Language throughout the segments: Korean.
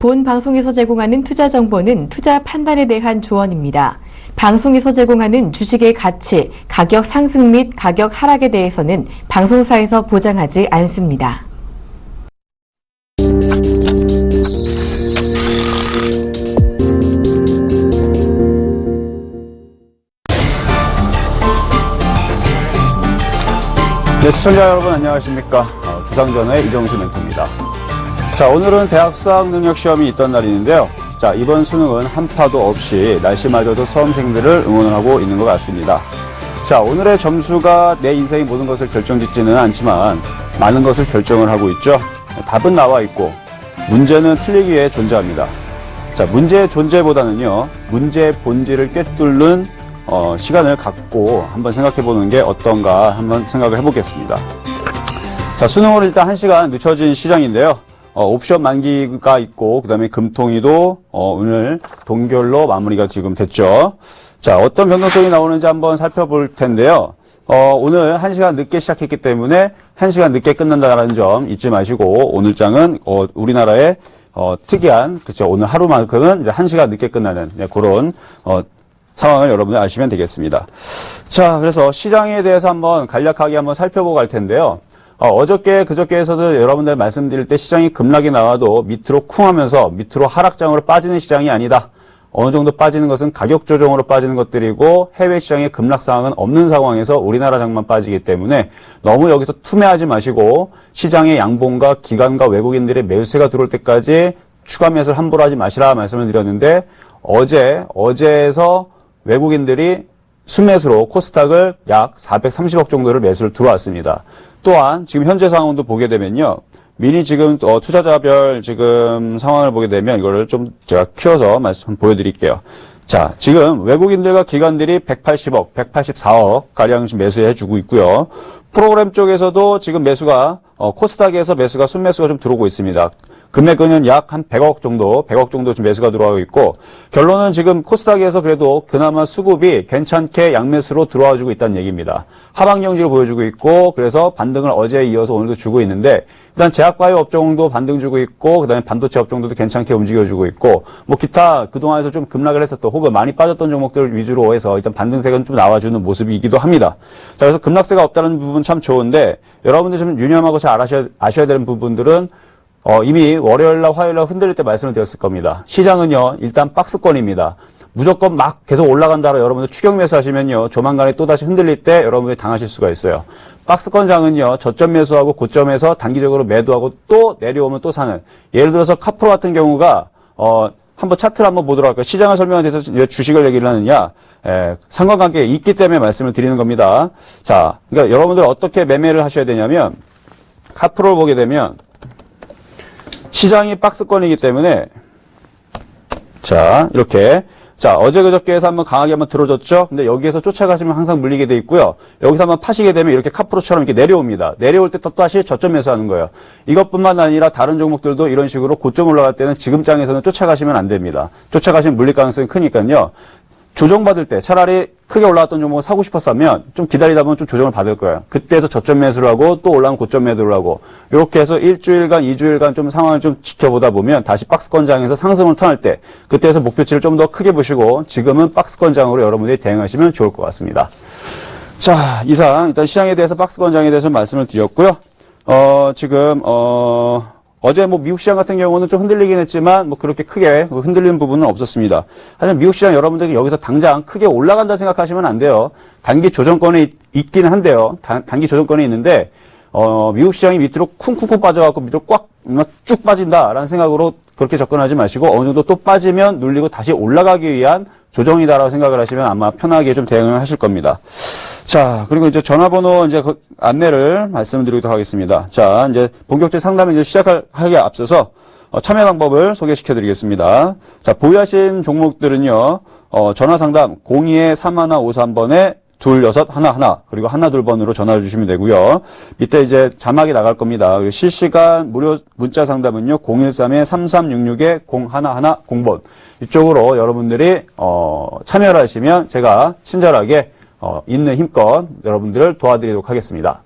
본 방송에서 제공하는 투자 정보는 투자 판단에 대한 조언입니다. 방송에서 제공하는 주식의 가치, 가격 상승 및 가격 하락에 대해서는 방송사에서 보장하지 않습니다. 네, 시청자 여러분 안녕하십니까. 주상전의 이정수 멘토입니다. 자, 오늘은 대학 수학능력시험이 있던 날인데요. 자, 이번 수능은 한파도 없이 날씨마저도 수험생들을 응원하고 있는 것 같습니다. 자, 오늘의 점수가 내 인생의 모든 것을 결정짓지는 않지만 많은 것을 결정을 하고 있죠. 답은 나와 있고 문제는 틀리기 위해 존재합니다. 자, 문제의 존재보다는요, 문제의 본질을 꿰뚫는 시간을 갖고 한번 생각해 보는 게 어떤가 한번 생각을 해보겠습니다. 자, 수능으로 일단 1시간 늦춰진 시장인데요. 옵션 만기가 있고, 그 다음에 금통위도, 오늘 동결로 마무리가 지금 됐죠. 자, 어떤 변동성이 나오는지 한번 살펴볼 텐데요. 오늘 1시간 늦게 시작했기 때문에 1시간 늦게 끝난다는 점 잊지 마시고, 오늘 장은, 우리나라의, 특이한, 그쵸. 오늘 하루만큼은 이제 1시간 늦게 끝나는, 그런, 상황을 여러분들 아시면 되겠습니다. 자, 그래서 시장에 대해서 한번 간략하게 한번 살펴보고 갈 텐데요. 어저께, 그저께에서도 여러분들 말씀드릴 때 시장이 급락이 나와도 밑으로 쿵 하면서 밑으로 하락장으로 빠지는 시장이 아니다. 어느 정도 빠지는 것은 가격 조정으로 빠지는 것들이고 해외 시장의 급락 상황은 없는 상황에서 우리나라 장만 빠지기 때문에 너무 여기서 투매하지 마시고 시장의 양봉과 기관과 외국인들의 매수세가 들어올 때까지 추가 매수를 함부로 하지 마시라 말씀을 드렸는데 어제에서 외국인들이 순매수로 코스닥을 약 430억 정도를 매수를 들어왔습니다. 또한 지금 현재 상황도 보게 되면요. 미리 지금 투자자별 지금 상황을 보게 되면 이거를 좀 제가 키워서 말씀 보여드릴게요. 자, 지금 외국인들과 기관들이 180억, 184억 가량 지금 매수해주고 있고요. 프로그램 쪽에서도 지금 매수가 코스닥에서 매수가 순매수가 좀 들어오고 있습니다. 금액은 약 한 100억 정도 지금 매수가 들어가고 있고, 결론은 지금 코스닥에서 그래도 그나마 수급이 괜찮게 양매수로 들어와주고 있다는 얘기입니다. 하방 경지를 보여주고 있고, 그래서 반등을 어제에 이어서 오늘도 주고 있는데, 일단 제약바이오 업종도 반등 주고 있고, 그 다음에 반도체 업종도 괜찮게 움직여주고 있고, 뭐 기타 그동안에서 좀 급락을 했었던 혹은 많이 빠졌던 종목들 위주로 해서 일단 반등세가 좀 나와주는 모습이기도 합니다. 자, 그래서 급락세가 없다는 부분 참 좋은데, 여러분들 좀 유념하고 잘 아셔야 되는 부분들은 이미 월요일날 화요일날 흔들릴 때 말씀을 드렸을 겁니다. 시장은요, 일단 박스권입니다. 무조건 막 계속 올라간다로 여러분들 추격 매수하시면요, 조만간에 또다시 흔들릴 때 여러분들이 당하실 수가 있어요. 박스권장은요, 저점 매수하고 고점에서 단기적으로 매도하고 또 내려오면 또 사는. 예를 들어서 카프로 같은 경우가 한번 차트를 한번 보도록 할까요? 시장을 설명하기 위해서 왜 주식을 얘기를 하느냐? 상관관계가 있기 때문에 말씀을 드리는 겁니다. 자, 그러니까 여러분들 어떻게 매매를 하셔야 되냐면, 카프로를 보게 되면, 시장이 박스권이기 때문에, 자, 이렇게. 자, 어제 그저께에서 한번 강하게 한번 들어줬죠? 근데 여기에서 쫓아가시면 항상 물리게 돼 있고요. 여기서 한번 파시게 되면 이렇게 카프로처럼 이렇게 내려옵니다. 내려올 때 또 다시 저점 매수하는 거예요. 이것뿐만 아니라 다른 종목들도 이런 식으로 고점 올라갈 때는 지금 장에서는 쫓아가시면 안 됩니다. 쫓아가시면 물릴 가능성이 크니까요. 조정받을 때 차라리 크게 올라왔던 종목을 사고 싶어서 하면 좀 기다리다 보면 좀 조정을 받을 거예요. 그때에서 저점 매수를 하고 또 올라오면 고점 매도를 하고 이렇게 해서 일주일간, 2주일간 좀 상황을 좀 지켜보다 보면 다시 박스권장에서 상승을 턴할 때 그때에서 목표치를 좀 더 크게 보시고 지금은 박스권장으로 여러분들이 대응하시면 좋을 것 같습니다. 자, 이상 일단 시장에 대해서 박스권장에 대해서 말씀을 드렸고요. 지금 어제 뭐 미국 시장 같은 경우는 좀 흔들리긴 했지만 뭐 그렇게 크게 흔들리는 부분은 없었습니다. 하지만 미국 시장 여러분들이 여기서 당장 크게 올라간다 생각하시면 안 돼요. 단기 조정권에 있기는 한데요. 단기 조정권에 있는데 미국 시장이 밑으로 쿵쿵쿵 빠져갖고 밑으로 꽉 쭉 빠진다라는 생각으로 그렇게 접근하지 마시고 어느 정도 또 빠지면 눌리고 다시 올라가기 위한 조정이다라고 생각을 하시면 아마 편하게 좀 대응을 하실 겁니다. 자, 그리고 이제 전화번호 이제 안내를 말씀드리도록 하겠습니다. 자, 이제 본격적인 상담을 이제 시작하기에 앞서서 참여 방법을 소개시켜 드리겠습니다. 자, 보유하신 종목들은요, 전화 상담 02-3153번에 2611 그리고 122번으로 전화를 주시면 되고요. 이때 이제 자막이 나갈 겁니다. 그리고 실시간 무료 문자 상담은요. 013-3366-0110번 이쪽으로 여러분들이 참여를 하시면 제가 친절하게 있는 힘껏 여러분들을 도와드리도록 하겠습니다.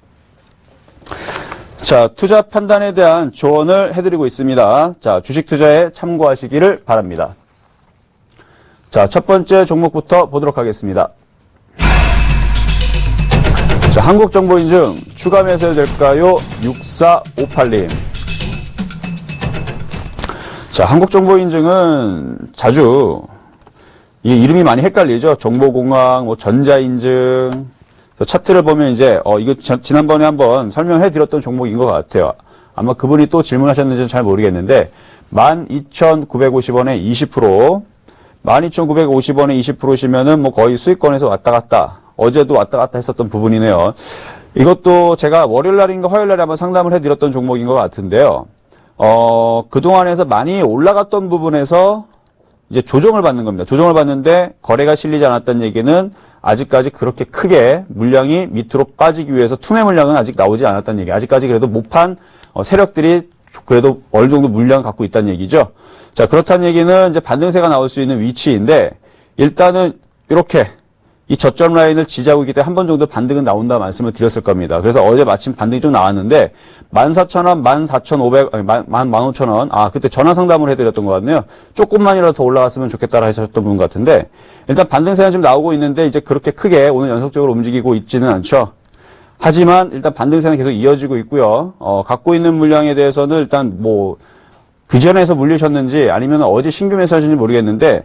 자, 투자 판단에 대한 조언을 해드리고 있습니다. 자, 주식 투자에 참고하시기를 바랍니다. 자, 첫 번째 종목부터 보도록 하겠습니다. 자, 한국정보인증 추가 매수해도 될까요? 6458님. 자, 한국정보인증은 자주 이 이름이 많이 헷갈리죠. 정보공학, 뭐 전자인증. 차트를 보면 이제 이거 지난번에 한번 설명해 드렸던 종목인 것 같아요. 아마 그분이 또 질문하셨는지는 잘 모르겠는데 12,950원에 20%, 12,950원에 20%시면은 뭐 거의 수익권에서 왔다 갔다, 어제도 왔다 갔다 했었던 부분이네요. 이것도 제가 월요일 날인가 화요일 날에 한번 상담을 해 드렸던 종목인 것 같은데요. 그동안에서 많이 올라갔던 부분에서 이제 조정을 받는 겁니다. 조정을 받는데 거래가 실리지 않았다는 얘기는 아직까지 그렇게 크게 물량이 밑으로 빠지기 위해서 투매 물량은 아직 나오지 않았다는 얘기. 아직까지 그래도 못판 세력들이 그래도 어느 정도 물량을 갖고 있다는 얘기죠. 자, 그렇다는 얘기는 이제 반등세가 나올 수 있는 위치인데 일단은 이렇게 이 저점 라인을 지지하고 있기 때문에 한 번 정도 반등은 나온다 말씀을 드렸을 겁니다. 그래서 어제 마침 반등이 좀 나왔는데 14,000원, 14,500, 아니 15,000원. 아, 그때 전화 상담을 해드렸던 것 같네요. 조금만이라도 더 올라갔으면 좋겠다라 하셨던 분 같은데 일단 반등세는 지금 나오고 있는데 이제 그렇게 크게 오늘 연속적으로 움직이고 있지는 않죠. 하지만 일단 반등세는 계속 이어지고 있고요. 갖고 있는 물량에 대해서는 일단 뭐 그전에서 물리셨는지 아니면 어제 신규 매수하신지 모르겠는데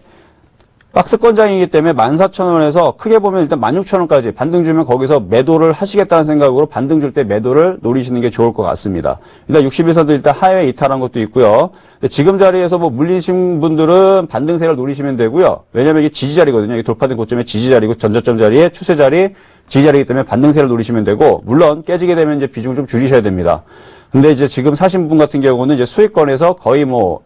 박스권장이기 때문에 14,000원에서 크게 보면 일단 16,000원까지 반등 주면 거기서 매도를 하시겠다는 생각으로 반등 줄 때 매도를 노리시는 게 좋을 것 같습니다. 일단 60에서도 일단 하회 이탈한 것도 있고요. 지금 자리에서 뭐 물리신 분들은 반등세를 노리시면 되고요. 왜냐면 이게 지지자리거든요. 이게 돌파된 고점의 지지자리고 전저점 자리에 추세자리, 지지자리이기 때문에 반등세를 노리시면 되고 물론 깨지게 되면 이제 비중을 좀 줄이셔야 됩니다. 근데 이제 지금 사신 분 같은 경우는 이제 수익권에서 거의 뭐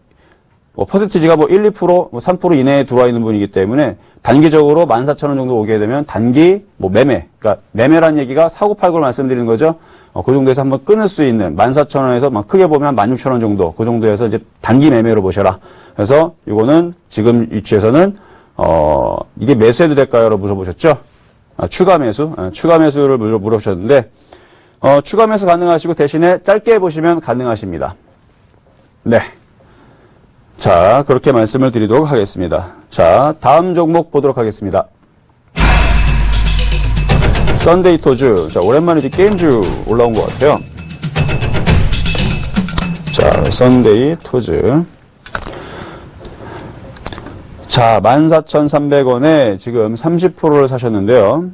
퍼센티지가 1, 2%, 3% 이내에 들어와 있는 분이기 때문에 단기적으로 14,000원 정도 오게 되면 단기 매매, 그러니까 매매란 얘기가 사고 팔고를 말씀드리는 거죠. 그 정도에서 한번 끊을 수 있는 14,000원에서 크게 보면 16,000원 정도, 그 정도에서 이제 단기 매매로 보셔라. 그래서 이거는 지금 위치에서는 이게 매수해도 될까요? 라고 물어보셨죠? 추가 매수, 추가 매수를 물어보셨는데 추가 매수 가능하시고 대신에 짧게 보시면 가능하십니다. 네. 자, 그렇게 말씀을 드리도록 하겠습니다. 자, 다음 종목 보도록 하겠습니다. 썬데이 토즈. 자, 오랜만에 이제 게임주 올라온 것 같아요. 자, 썬데이 토즈. 자, 14,300원에 지금 30%를 사셨는데요.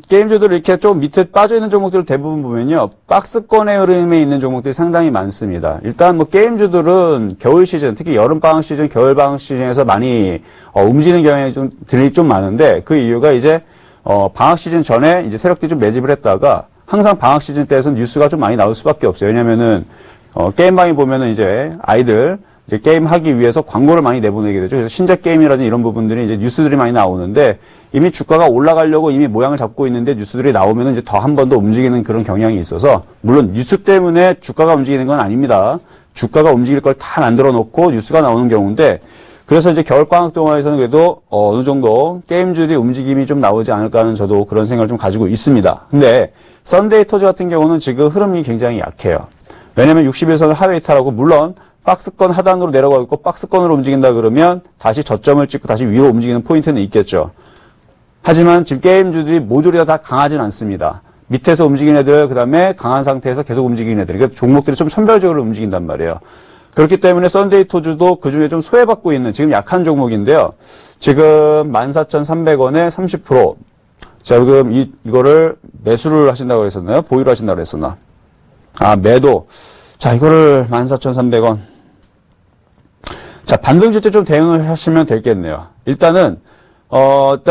게임주들 이렇게 좀 밑에 빠져있는 종목들 대부분 보면요. 박스권의 흐름에 있는 종목들이 상당히 많습니다. 일단 뭐 게임주들은 겨울 시즌, 특히 여름방학 시즌, 겨울방학 시즌에서 많이 움직이는 경향이 좀 많은데 그 이유가 이제 방학 시즌 전에 이제 세력들이 좀 매집을 했다가 항상 방학 시즌 때에서는 뉴스가 좀 많이 나올 수밖에 없어요. 왜냐면은 게임방에 보면은 이제 아이들 이제 게임 하기 위해서 광고를 많이 내보내게 되죠. 그래서 신작 게임이라든지 이런 부분들이 이제 뉴스들이 많이 나오는데 이미 주가가 올라가려고 이미 모양을 잡고 있는데 뉴스들이 나오면 이제 더 한 번 더 움직이는 그런 경향이 있어서 물론 뉴스 때문에 주가가 움직이는 건 아닙니다. 주가가 움직일 걸 다 만들어 놓고 뉴스가 나오는 경우인데 그래서 이제 겨울방학 동안에서는 그래도 어느 정도 게임주들이 움직임이 좀 나오지 않을까 하는 저도 그런 생각을 좀 가지고 있습니다. 근데 썬데이 토즈 같은 경우는 지금 흐름이 굉장히 약해요. 왜냐면 60에서는 하회 이탈하고 물론 박스권 하단으로 내려가고 있고 박스권으로 움직인다 그러면 다시 저점을 찍고 다시 위로 움직이는 포인트는 있겠죠. 하지만 지금 게임주들이 모조리 다 강하진 않습니다. 밑에서 움직이는 애들, 그 다음에 강한 상태에서 계속 움직이는 애들. 그러니까 종목들이 좀 선별적으로 움직인단 말이에요. 그렇기 때문에 썬데이 토즈도 그 중에 좀 소외받고 있는 지금 약한 종목인데요. 지금 14,300원에 30%. 자, 지금 이거를 매수를 하신다고 그랬었나요? 보유를 하신다고 그랬었나? 아, 매도. 자, 이거를 14,300원. 자, 반등 줄 때 좀 대응을 하시면 되겠네요. 일단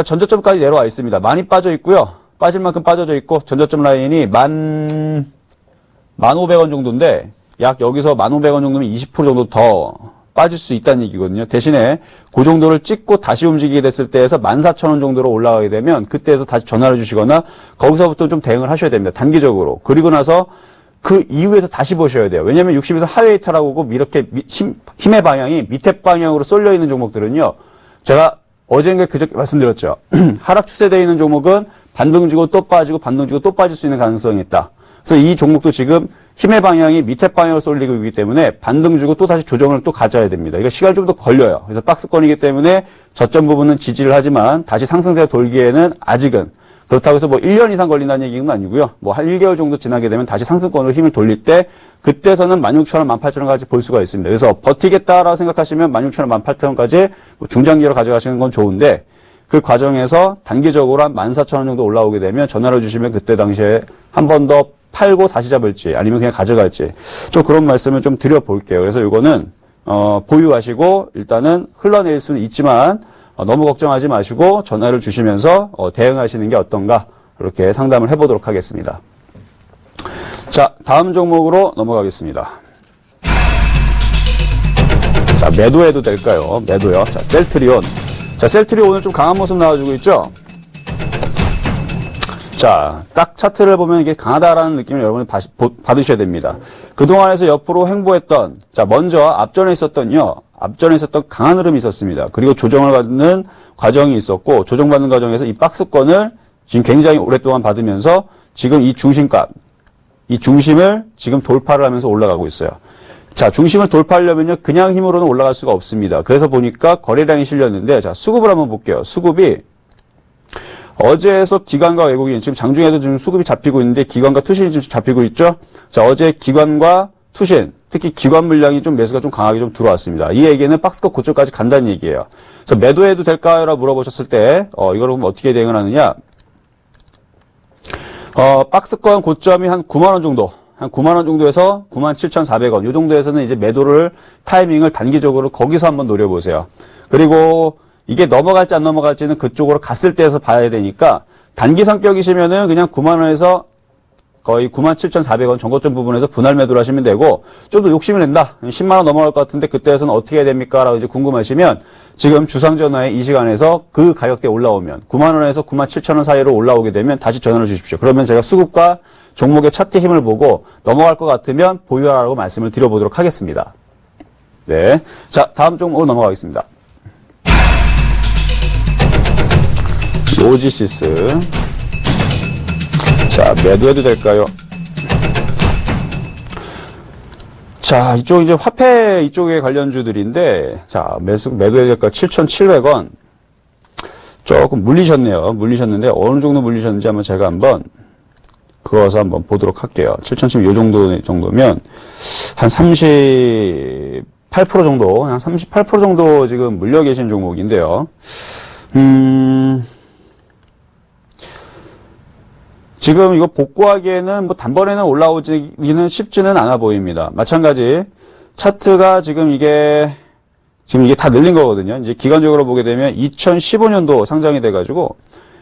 전저점까지 내려와 있습니다. 많이 빠져 있고요. 빠질 만큼 빠져져 있고, 전저점 라인이 1,500원 정도인데, 약 여기서 1,500원 정도면 20% 정도 더 빠질 수 있다는 얘기거든요. 대신에 그 정도를 찍고 다시 움직이게 됐을 때에서 14,000원 정도로 올라가게 되면, 그때에서 다시 전화를 주시거나, 거기서부터 좀 대응을 하셔야 됩니다. 단기적으로. 그리고 나서 그 이후에서 다시 보셔야 돼요. 왜냐면 60에서 하회 이탈하고 오고 이렇게 힘의 방향이 밑에 방향으로 쏠려 있는 종목들은요. 제가 어젠가 그저께 말씀드렸죠. 하락 추세되어 있는 종목은 반등 주고 또 빠지고 반등 주고 또 빠질 수 있는 가능성이 있다. 그래서 이 종목도 지금 힘의 방향이 밑에 방향으로 쏠리고 있기 때문에 반등 주고 또 다시 조정을 또 가져야 됩니다. 이거 시간이 좀 더 걸려요. 그래서 박스권이기 때문에 저점 부분은 지지를 하지만 다시 상승세가 돌기에는 아직은 그렇다고 해서 뭐 1년 이상 걸린다는 얘기는 아니고요. 뭐 한 1개월 정도 지나게 되면 다시 상승권으로 힘을 돌릴 때 그때서는 16,000원, 18,000원까지 볼 수가 있습니다. 그래서 버티겠다라고 생각하시면 16,000원, 18,000원까지 중장기로 가져가시는 건 좋은데 그 과정에서 단기적으로 한 14,000원 정도 올라오게 되면 전화를 주시면 그때 당시에 한 번 더 팔고 다시 잡을지 아니면 그냥 가져갈지 좀 그런 말씀을 좀 드려볼게요. 그래서 이거는 보유하시고 일단은 흘러내릴 수는 있지만 너무 걱정하지 마시고 전화를 주시면서 대응하시는 게 어떤가 이렇게 상담을 해보도록 하겠습니다. 자, 다음 종목으로 넘어가겠습니다. 자, 매도해도 될까요? 매도요. 자, 셀트리온. 자, 셀트리온 오늘 좀 강한 모습 나와주고 있죠? 자, 딱 차트를 보면 이게 강하다라는 느낌을 여러분이 받으셔야 됩니다. 그동안에서 옆으로 횡보했던, 자, 먼저 앞전에 있었던 강한 흐름이 있었습니다. 그리고 조정을 받는 과정이 있었고, 조정받는 과정에서 이 박스권을 지금 굉장히 오랫동안 받으면서 지금 이 중심값, 이 중심을 지금 돌파를 하면서 올라가고 있어요. 자, 중심을 돌파하려면요, 그냥 힘으로는 올라갈 수가 없습니다. 그래서 보니까 거래량이 실렸는데, 자, 수급을 한번 볼게요. 수급이 어제에서 기관과 외국인, 지금 장중에도 지금 수급이 잡히고 있는데 기관과 투신이 지금 잡히고 있죠? 자, 어제 기관과 투신, 특히 기관 물량이 좀 매수가 좀 강하게 좀 들어왔습니다. 이 얘기는 박스권 고점까지 간다는 얘기예요. 그래서 매도해도 될까요? 라고 물어보셨을 때, 이걸 그럼 어떻게 대응을 하느냐? 박스권 고점이 한 9만원 정도, 한 9만원 정도에서 97,400원, 요 정도에서는 이제 매도를, 타이밍을 단기적으로 거기서 한번 노려보세요. 그리고 이게 넘어갈지 안 넘어갈지는 그쪽으로 갔을 때에서 봐야 되니까 단기 성격이시면은 그냥 9만원에서 거의 97,400원 정고점 부분에서 분할 매도를 하시면 되고 좀 더 욕심을 낸다. 10만원 넘어갈 것 같은데 그때에서는 어떻게 해야 됩니까? 라고 이제 궁금하시면 지금 주상전화의 이 시간에서 그 가격대에 올라오면 9만원에서 97,000원 사이로 올라오게 되면 다시 전화를 주십시오. 그러면 제가 수급과 종목의 차트 힘을 보고 넘어갈 것 같으면 보유하라고 말씀을 드려보도록 하겠습니다. 네. 자, 다음 종목으로 넘어가겠습니다. 로지시스. 자, 매도해도 될까요? 자, 이쪽 이제 화폐 이쪽에 관련주들인데, 자, 매도해야 될까? 7,700원. 조금 물리셨네요. 물리셨는데, 어느 정도 물리셨는지 제가 한번, 그어서 한번 보도록 할게요. 7,700원 요 정도면, 한 38% 정도, 한 38% 정도 지금 물려 계신 종목인데요. 지금 이거 복구하기에는 뭐 단번에는 올라오기는 쉽지는 않아 보입니다. 마찬가지 차트가 지금 이게 다 늘린 거거든요. 이제 기간적으로 보게 되면 2015년도 상장이 돼가지고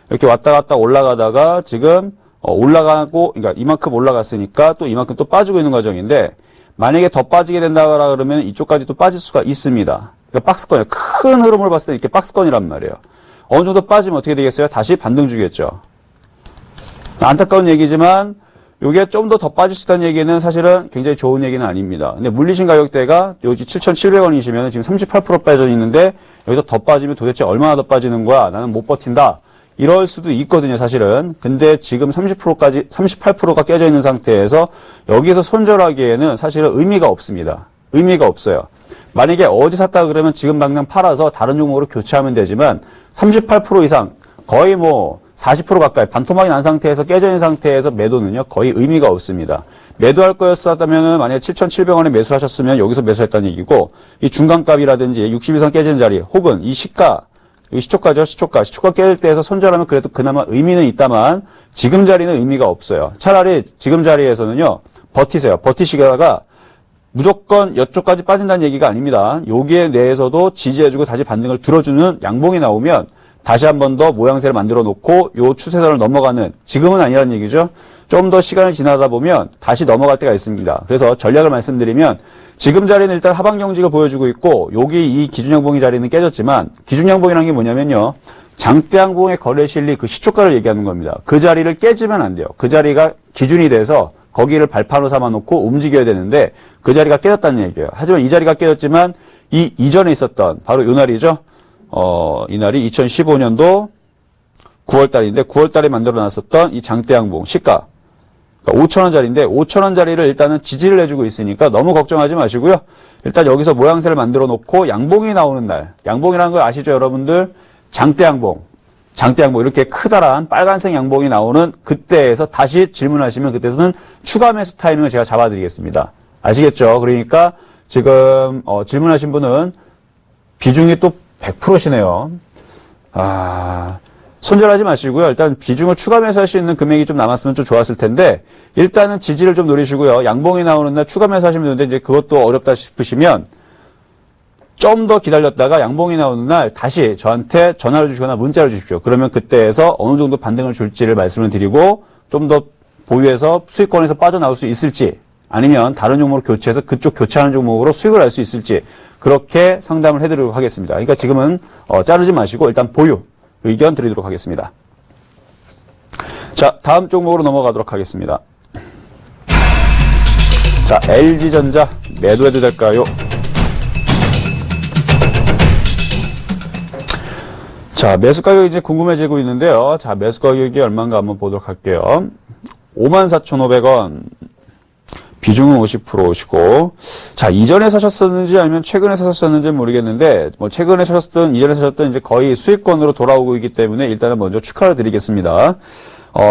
이렇게 왔다 갔다 올라가다가 지금 올라가고, 그러니까 이만큼 올라갔으니까 또 이만큼 또 빠지고 있는 과정인데 만약에 더 빠지게 된다 그러면 이쪽까지 또 빠질 수가 있습니다. 그러니까 박스권이에요. 큰 흐름을 봤을 때 이렇게 박스권이란 말이에요. 어느 정도 빠지면 어떻게 되겠어요? 다시 반등 주겠죠. 안타까운 얘기지만 이게 좀 더 빠질 수 있다는 얘기는 사실은 굉장히 좋은 얘기는 아닙니다. 근데 물리신 가격대가 여기 7,700원이시면 지금 38% 빠져 있는데 여기서 더 빠지면 도대체 얼마나 더 빠지는 거야? 나는 못 버틴다. 이럴 수도 있거든요, 사실은. 근데 지금 38%가 깨져 있는 상태에서 여기에서 손절하기에는 사실은 의미가 없습니다. 의미가 없어요. 만약에 어제 샀다 그러면 지금 당장 팔아서 다른 종목으로 교체하면 되지만 38% 이상 거의 40% 가까이 반토막이 난 상태에서 깨져 있는 상태에서 매도는요 거의 의미가 없습니다. 매도할 거였다면은 만약에 7,700원에 매수를 하셨으면 여기서 매수했다는 얘기고 이 중간값이라든지 60 이상 깨진 자리 혹은 이 시가 이 시초가죠. 시초가 깨질 때에서 손절하면 그래도 그나마 의미는 있다만 지금 자리는 의미가 없어요. 차라리 지금 자리에서는요 버티세요. 버티시다가 무조건 이쪽까지 빠진다는 얘기가 아닙니다. 여기에 내에서도 지지해주고 다시 반등을 들어주는 양봉이 나오면 다시 한 번 더 모양새를 만들어 놓고 요 추세선을 넘어가는, 지금은 아니라는 얘기죠. 좀 더 시간을 지나다 보면 다시 넘어갈 때가 있습니다. 그래서 전략을 말씀드리면 지금 자리는 일단 하방 경직을 보여주고 있고 여기 이 기준양봉이 자리는 깨졌지만 기준양봉이라는 게 뭐냐면요. 장대양봉의 거래 실리 그 시초가를 얘기하는 겁니다. 그 자리를 깨지면 안 돼요. 그 자리가 기준이 돼서 거기를 발판으로 삼아 놓고 움직여야 되는데 그 자리가 깨졌다는 얘기예요. 하지만 이 자리가 깨졌지만 이 이전에 있었던 바로 요 날이죠. 이 날이 2015년도 9월달인데 9월달에 만들어놨었던 이 장대양봉 시가 그러니까 5,000원짜리인데 5,000원짜리를 일단은 지지를 해주고 있으니까 너무 걱정하지 마시고요. 일단 여기서 모양새를 만들어 놓고 양봉이 나오는 날, 양봉이라는 거 아시죠, 여러분들? 장대양봉 이렇게 크다란 빨간색 양봉이 나오는 그때에서 다시 질문하시면 그때서는 추가 매수 타이밍을 제가 잡아드리겠습니다. 아시겠죠? 그러니까 지금 질문하신 분은 비중이 또 100%시네요. 손절하지 마시고요. 일단 비중을 추가 매수할 수 있는 금액이 좀 남았으면 좀 좋았을 텐데 일단은 지지를 좀 노리시고요. 양봉이 나오는 날 추가 매수하시면 되는데 이제 그것도 어렵다 싶으시면 좀 더 기다렸다가 양봉이 나오는 날 다시 저한테 전화를 주시거나 문자를 주십시오. 그러면 그때에서 어느 정도 반등을 줄지를 말씀을 드리고 좀 더 보유해서 수익권에서 빠져나올 수 있을지 아니면 다른 종목으로 교체해서 그쪽 교체하는 종목으로 수익을 낼 수 있을지 그렇게 상담을 해드리도록 하겠습니다. 그러니까 지금은 자르지 마시고 일단 보유 의견 드리도록 하겠습니다. 자, 다음 종목으로 넘어가도록 하겠습니다. 자, LG전자 매도해도 될까요? 자, 매수 가격이 이제 궁금해지고 있는데요. 자, 매수 가격이 얼마인가 한번 보도록 할게요. 54,500원. 비중은 50%시고, 자, 이전에 사셨었는지 아니면 최근에 사셨었는지 모르겠는데, 뭐, 최근에 사셨든, 이전에 사셨든 이제 거의 수익권으로 돌아오고 있기 때문에 일단은 먼저 축하를 드리겠습니다.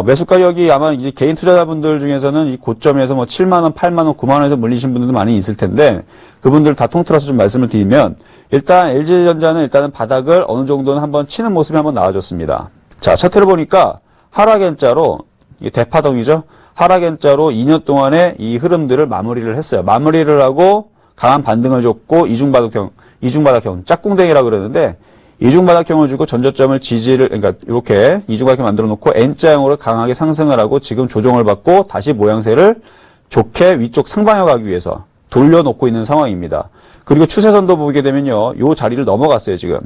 매수 가격이 아마 이제 개인 투자자분들 중에서는 이 고점에서 뭐 7만원, 8만원, 9만원에서 물리신 분들도 많이 있을 텐데, 그분들 다 통틀어서 좀 말씀을 드리면, 일단 LG전자는 일단은 바닥을 어느 정도는 한번 치는 모습이 한번 나와줬습니다. 자, 차트를 보니까 하락 N자로, 이게 대파동이죠? 하락 N자로 2년 동안의 이 흐름들을 마무리를 했어요. 마무리를 하고 강한 반등을 줬고 이중바닥형, 짝꿍댕이라고 그러는데 이중바닥형을 주고 전저점을 지지를, 그러니까 이렇게 이중바닥형 만들어 놓고 N자형으로 강하게 상승을 하고 지금 조정을 받고 다시 모양새를 좋게 위쪽 상방에 가기 위해서 돌려놓고 있는 상황입니다. 그리고 추세선도 보게 되면요, 요 자리를 넘어갔어요, 지금.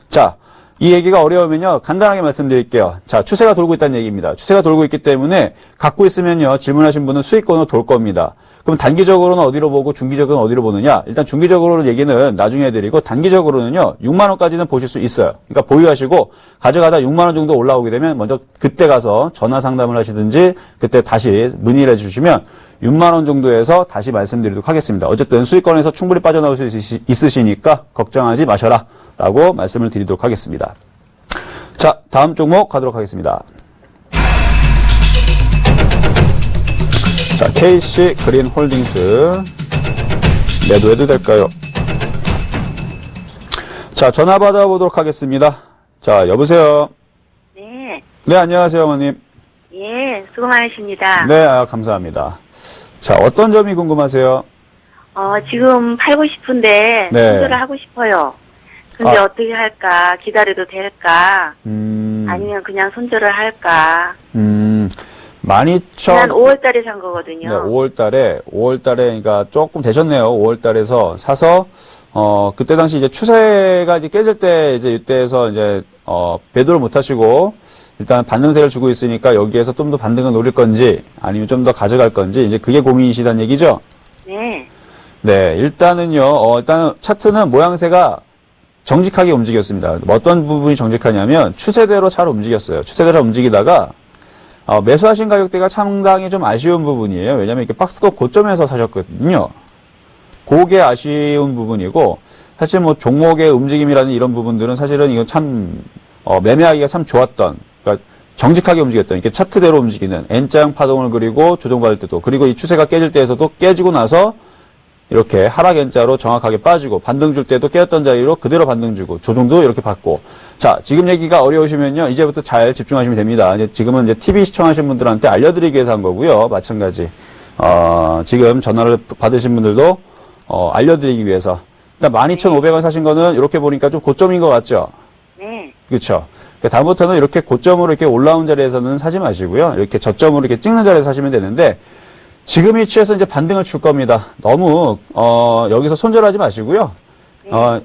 자, 이 얘기가 어려우면요, 간단하게 말씀드릴게요. 자, 추세가 돌고 있다는 얘기입니다. 추세가 돌고 있기 때문에 갖고 있으면요, 질문하신 분은 수익권으로 돌 겁니다. 그럼 단기적으로는 어디로 보고 중기적으로는 어디로 보느냐? 일단 중기적으로는 얘기는 나중에 해드리고 단기적으로는요, 6만원까지는 보실 수 있어요. 그러니까 보유하시고 가져가다 6만원 정도 올라오게 되면 먼저 그때 가서 전화 상담을 하시든지 그때 다시 문의를 해주시면 6만원 정도에서 다시 말씀드리도록 하겠습니다. 어쨌든 수익권에서 충분히 빠져나올 수 있으시니까 걱정하지 마셔라 라고 말씀을 드리도록 하겠습니다. 자, 다음 종목 가도록 하겠습니다. 자, KC 그린 홀딩스 매도해도 될까요? 자, 전화 받아보도록 하겠습니다. 자, 여보세요? 네. 네, 안녕하세요, 어머님. 예, 수고 많으십니다. 네, 감사합니다. 자, 어떤 점이 궁금하세요? 지금 팔고 싶은데, 네. 손절을 하고 싶어요. 근데 어떻게 할까? 기다려도 될까? 아니면 그냥 손절을 할까? 12,000. 지난 5월달에 산 거거든요. 네, 5월달에, 그러니까 조금 되셨네요. 5월달에서 사서, 그때 당시 이제 추세가 이제 깨질 때, 이제 이때에서 이제, 매도를 못 하시고, 일단 반등세를 주고 있으니까 여기에서 좀 더 반등을 노릴 건지, 아니면 좀 더 가져갈 건지, 이제 그게 고민이시다는 얘기죠? 네. 네, 일단은요, 일단은 차트는 모양새가 정직하게 움직였습니다. 어떤 부분이 정직하냐면, 추세대로 잘 움직였어요. 추세대로 잘 움직이다가, 매수하신 가격대가 상당히 좀 아쉬운 부분이에요. 왜냐면 이렇게 박스권 고점에서 사셨거든요. 그게 아쉬운 부분이고, 사실 뭐 종목의 움직임이라는 이런 부분들은 사실은 이건 참, 매매하기가 참 좋았던, 그러니까 정직하게 움직였던, 이렇게 차트대로 움직이는 N자형 파동을 그리고 조정받을 때도, 그리고 이 추세가 깨질 때에서도 깨지고 나서 이렇게 하락 N자로 정확하게 빠지고, 반등 줄 때도 깨었던 자리로 그대로 반등 주고, 조정도 이렇게 받고. 자, 지금 얘기가 어려우시면요, 이제부터 잘 집중하시면 됩니다. 지금은 이제 TV 시청하신 분들한테 알려드리기 위해서 한 거고요. 마찬가지. 지금 전화를 받으신 분들도, 알려드리기 위해서. 일단 12,500원 사신 거는 이렇게 보니까 좀 고점인 것 같죠? 네. 그렇죠. 다음부터는 이렇게 고점으로 이렇게 올라온 자리에서는 사지 마시고요. 이렇게 저점으로 이렇게 찍는 자리에서 사시면 되는데, 지금 위치에서 이제 반등을 줄 겁니다. 너무, 여기서 손절하지 마시고요.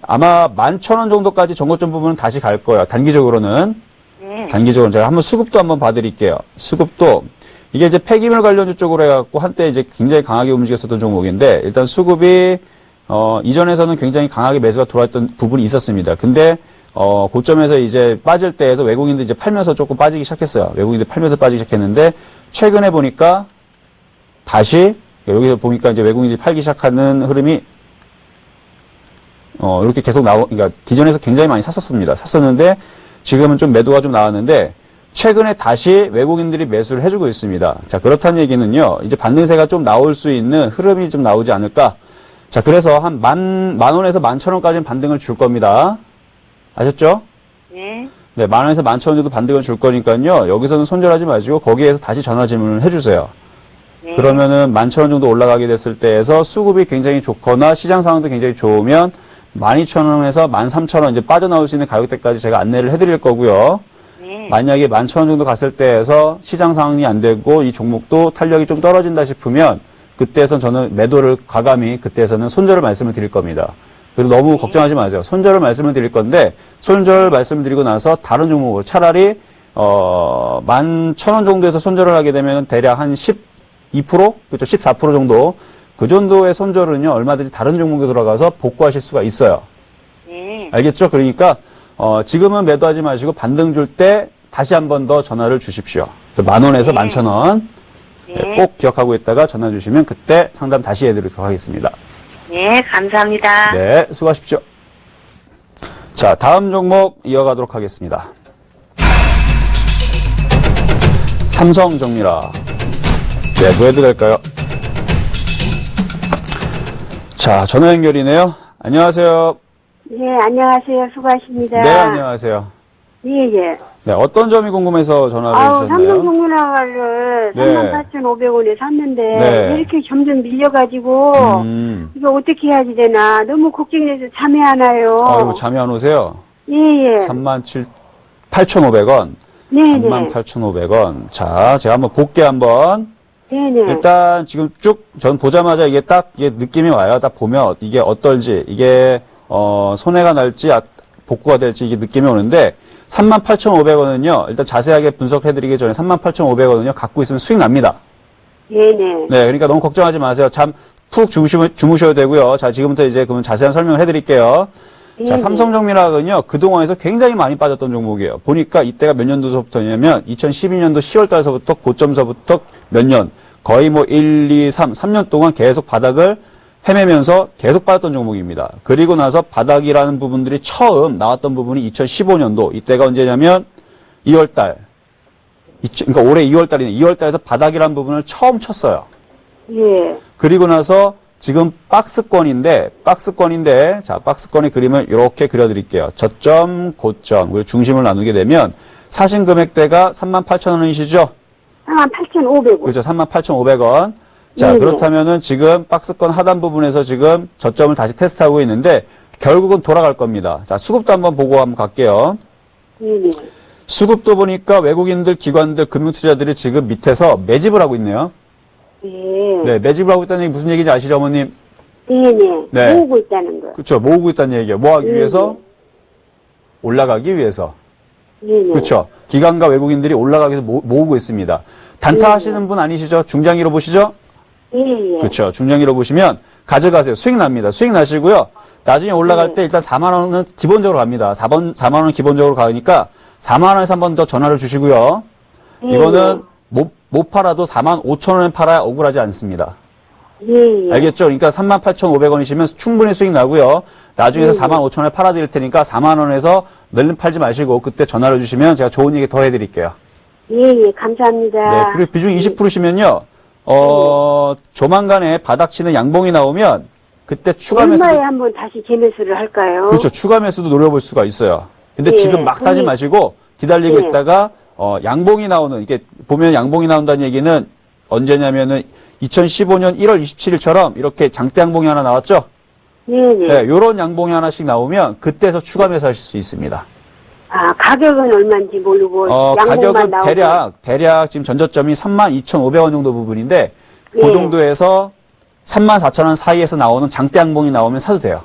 아마 11,000원 정도까지 정고점 부분은 다시 갈 거예요. 단기적으로는. 네. 단기적으로는 제가 한번 수급도 한번 봐드릴게요. 수급도, 이게 이제 폐기물 관련주 쪽으로 해갖고 한때 이제 굉장히 강하게 움직였었던 종목인데, 일단 수급이, 이전에서는 굉장히 강하게 매수가 들어왔던 부분이 있었습니다. 근데, 고점에서 이제 빠질 때에서 외국인들 이제 팔면서 조금 빠지기 시작했어요. 외국인들 팔면서 빠지기 시작했는데, 최근에 보니까, 다시 여기서 보니까 이제 외국인들이 팔기 시작하는 흐름이 이렇게 계속 그러니까 기존에서 굉장히 많이 샀었는데 지금은 좀 매도가 좀 나왔는데 최근에 다시 외국인들이 매수를 해주고 있습니다. 자, 그렇다는 얘기는요, 이제 반등세가 좀 나올 수 있는 흐름이 좀 나오지 않을까. 자, 그래서 한 만 원에서 11,000원까지는 반등을 줄 겁니다. 아셨죠? 네. 네, 10,000원에서 11,000원 정도 반등을 줄 거니까요, 여기서는 손절하지 마시고 거기에서 다시 전화 질문을 해주세요. 네. 그러면은 11,000원 정도 올라가게 됐을 때에서 수급이 굉장히 좋거나 시장 상황도 굉장히 좋으면 12,000원에서 13,000원 이제 빠져나올 수 있는 가격대까지 제가 안내를 해드릴 거고요. 네. 만약에 11,000원 정도 갔을 때에서 시장 상황이 안 되고 이 종목도 탄력이 좀 떨어진다 싶으면 그때선 저는 매도를 과감히 그때서는 손절을 말씀을 드릴 겁니다. 그리고 너무 걱정하지 마세요. 손절을 말씀을 드릴 건데 손절 말씀을 드리고 나서 다른 종목으로 차라리 11,000원 정도에서 손절을 하게 되면 대략 한 12%? 그렇죠. 14% 정도. 그 정도의 손절은요, 얼마든지 다른 종목에 들어가서 복구하실 수가 있어요. 네. 알겠죠? 그러니까, 지금은 매도하지 마시고 반등 줄 때 다시 한 번 더 전화를 주십시오. 10,000원에서 11,000원. 네. 꼭 기억하고 있다가 전화 주시면 그때 상담 다시 해드리도록 하겠습니다. 네, 감사합니다. 네, 수고하십시오. 자, 다음 종목 이어가도록 하겠습니다. 삼성정밀화. 네, 뭐 해도 될까요? 자, 전화 연결이네요. 안녕하세요. 네, 안녕하세요. 수고하십니다. 네, 안녕하세요. 예, 예. 네, 어떤 점이 궁금해서 전화를 해주셨나요? 삼성동문화를 네. 38,500원에 샀는데 네. 이렇게 점점 밀려가지고 이거 이거 어떻게 해야지 되나 너무 걱정돼서 잠이 안 와요. 아이고, 잠이 안 오세요? 예, 예. 38,500원. 네, 38,500원. 자, 제가 한번 볼게 한번. 네, 네. 일단 지금 쭉 전 보자마자 이게 느낌이 와요. 딱 보면 이게 어떨지, 이게 손해가 날지 복구가 될지 이게 느낌이 오는데 38,500원은요. 일단 자세하게 분석해드리기 전에 38,500원은요. 갖고 있으면 수익 납니다. 네, 네. 네, 그러니까 너무 걱정하지 마세요. 잠 푹 주무셔야 되고요. 자, 지금부터 이제 그러면 자세한 설명을 해드릴게요. 자, 삼성정밀화학은요, 그동안에서 굉장히 많이 빠졌던 종목이에요. 보니까 이때가 몇 년도서부터냐면, 2012년도 10월 달서부터, 고점서부터 몇 년, 거의 뭐 1, 2, 3년 동안 계속 바닥을 헤매면서 계속 빠졌던 종목입니다. 그리고 나서 바닥이라는 부분들이 처음 나왔던 부분이 2015년도, 이때가 언제냐면, 2월 달. 그러니까 올해 2월 달이네. 2월 달에서 바닥이라는 부분을 처음 쳤어요. 예. 그리고 나서 지금 박스권인데, 자, 박스권의 그림을 이렇게 그려드릴게요. 저점, 고점, 그리고 중심을 나누게 되면, 사신 금액대가 38,000원이시죠? 38,500원. 그렇죠. 38,500원. 자, 네네. 그렇다면은 지금 박스권 하단 부분에서 지금 저점을 다시 테스트하고 있는데, 결국은 돌아갈 겁니다. 자, 수급도 한번 보고 한번 갈게요. 네, 네. 수급도 보니까 외국인들, 기관들, 금융투자들이 지금 밑에서 매집을 하고 있네요. 예. 네, 매집을 하고 있다는 얘기 무슨 얘기인지 아시죠, 어머님? 네, 네. 네. 모으고 있다는 거. 그렇죠. 모으고 있다는 얘기예요. 뭐 하기 위해서? 올라가기 위해서. 네, 네. 그렇죠. 기관과 외국인들이 올라가기 위해서 모으고 있습니다. 단타 하시는 분 아니시죠? 중장기로 보시죠? 예, 예. 그렇죠. 중장기로 보시면 가져가세요. 수익 납니다. 수익 나시고요. 나중에 올라갈 때 일단 4만 원은 기본적으로 갑니다. 4만 원은 기본적으로 가니까 4만 원에서 한 번 더 전화를 주시고요. 이거는 못 팔아도 45,000원에 팔아야 억울하지 않습니다. 예, 예. 알겠죠? 그러니까 38,500원이시면 충분히 수익 나고요. 나중에서 45,000원에 팔아드릴 테니까 4만 원에서 널리 팔지 마시고 그때 전화를 주시면 제가 좋은 얘기 더 해드릴게요. 예, 예. 감사합니다. 네, 그리고 비중 20%시면요. 조만간에 바닥치는 양봉이 나오면 그때 추가 매수. 얼마에 한번 다시 재매수를 할까요? 그렇죠. 추가 매수도 노려볼 수가 있어요. 근데 예, 지금 막 사지 마시고 기다리고 예. 있다가 양봉이 나오는, 이게 보면 양봉이 나온다는 얘기는 언제냐면은 2015년 1월 27일처럼 이렇게 장대 양봉이 하나 나왔죠? 네, 네. 네, 요런 양봉이 하나씩 나오면 그때서 추가 매수하실 수 있습니다. 아, 가격은 얼마인지 모르고 양봉만 가격은 나오고. 대략 지금 전저점이 32,500원 정도 부분인데 그 예. 정도에서 34,000원 사이에서 나오는 장대 양봉이 나오면 사도 돼요.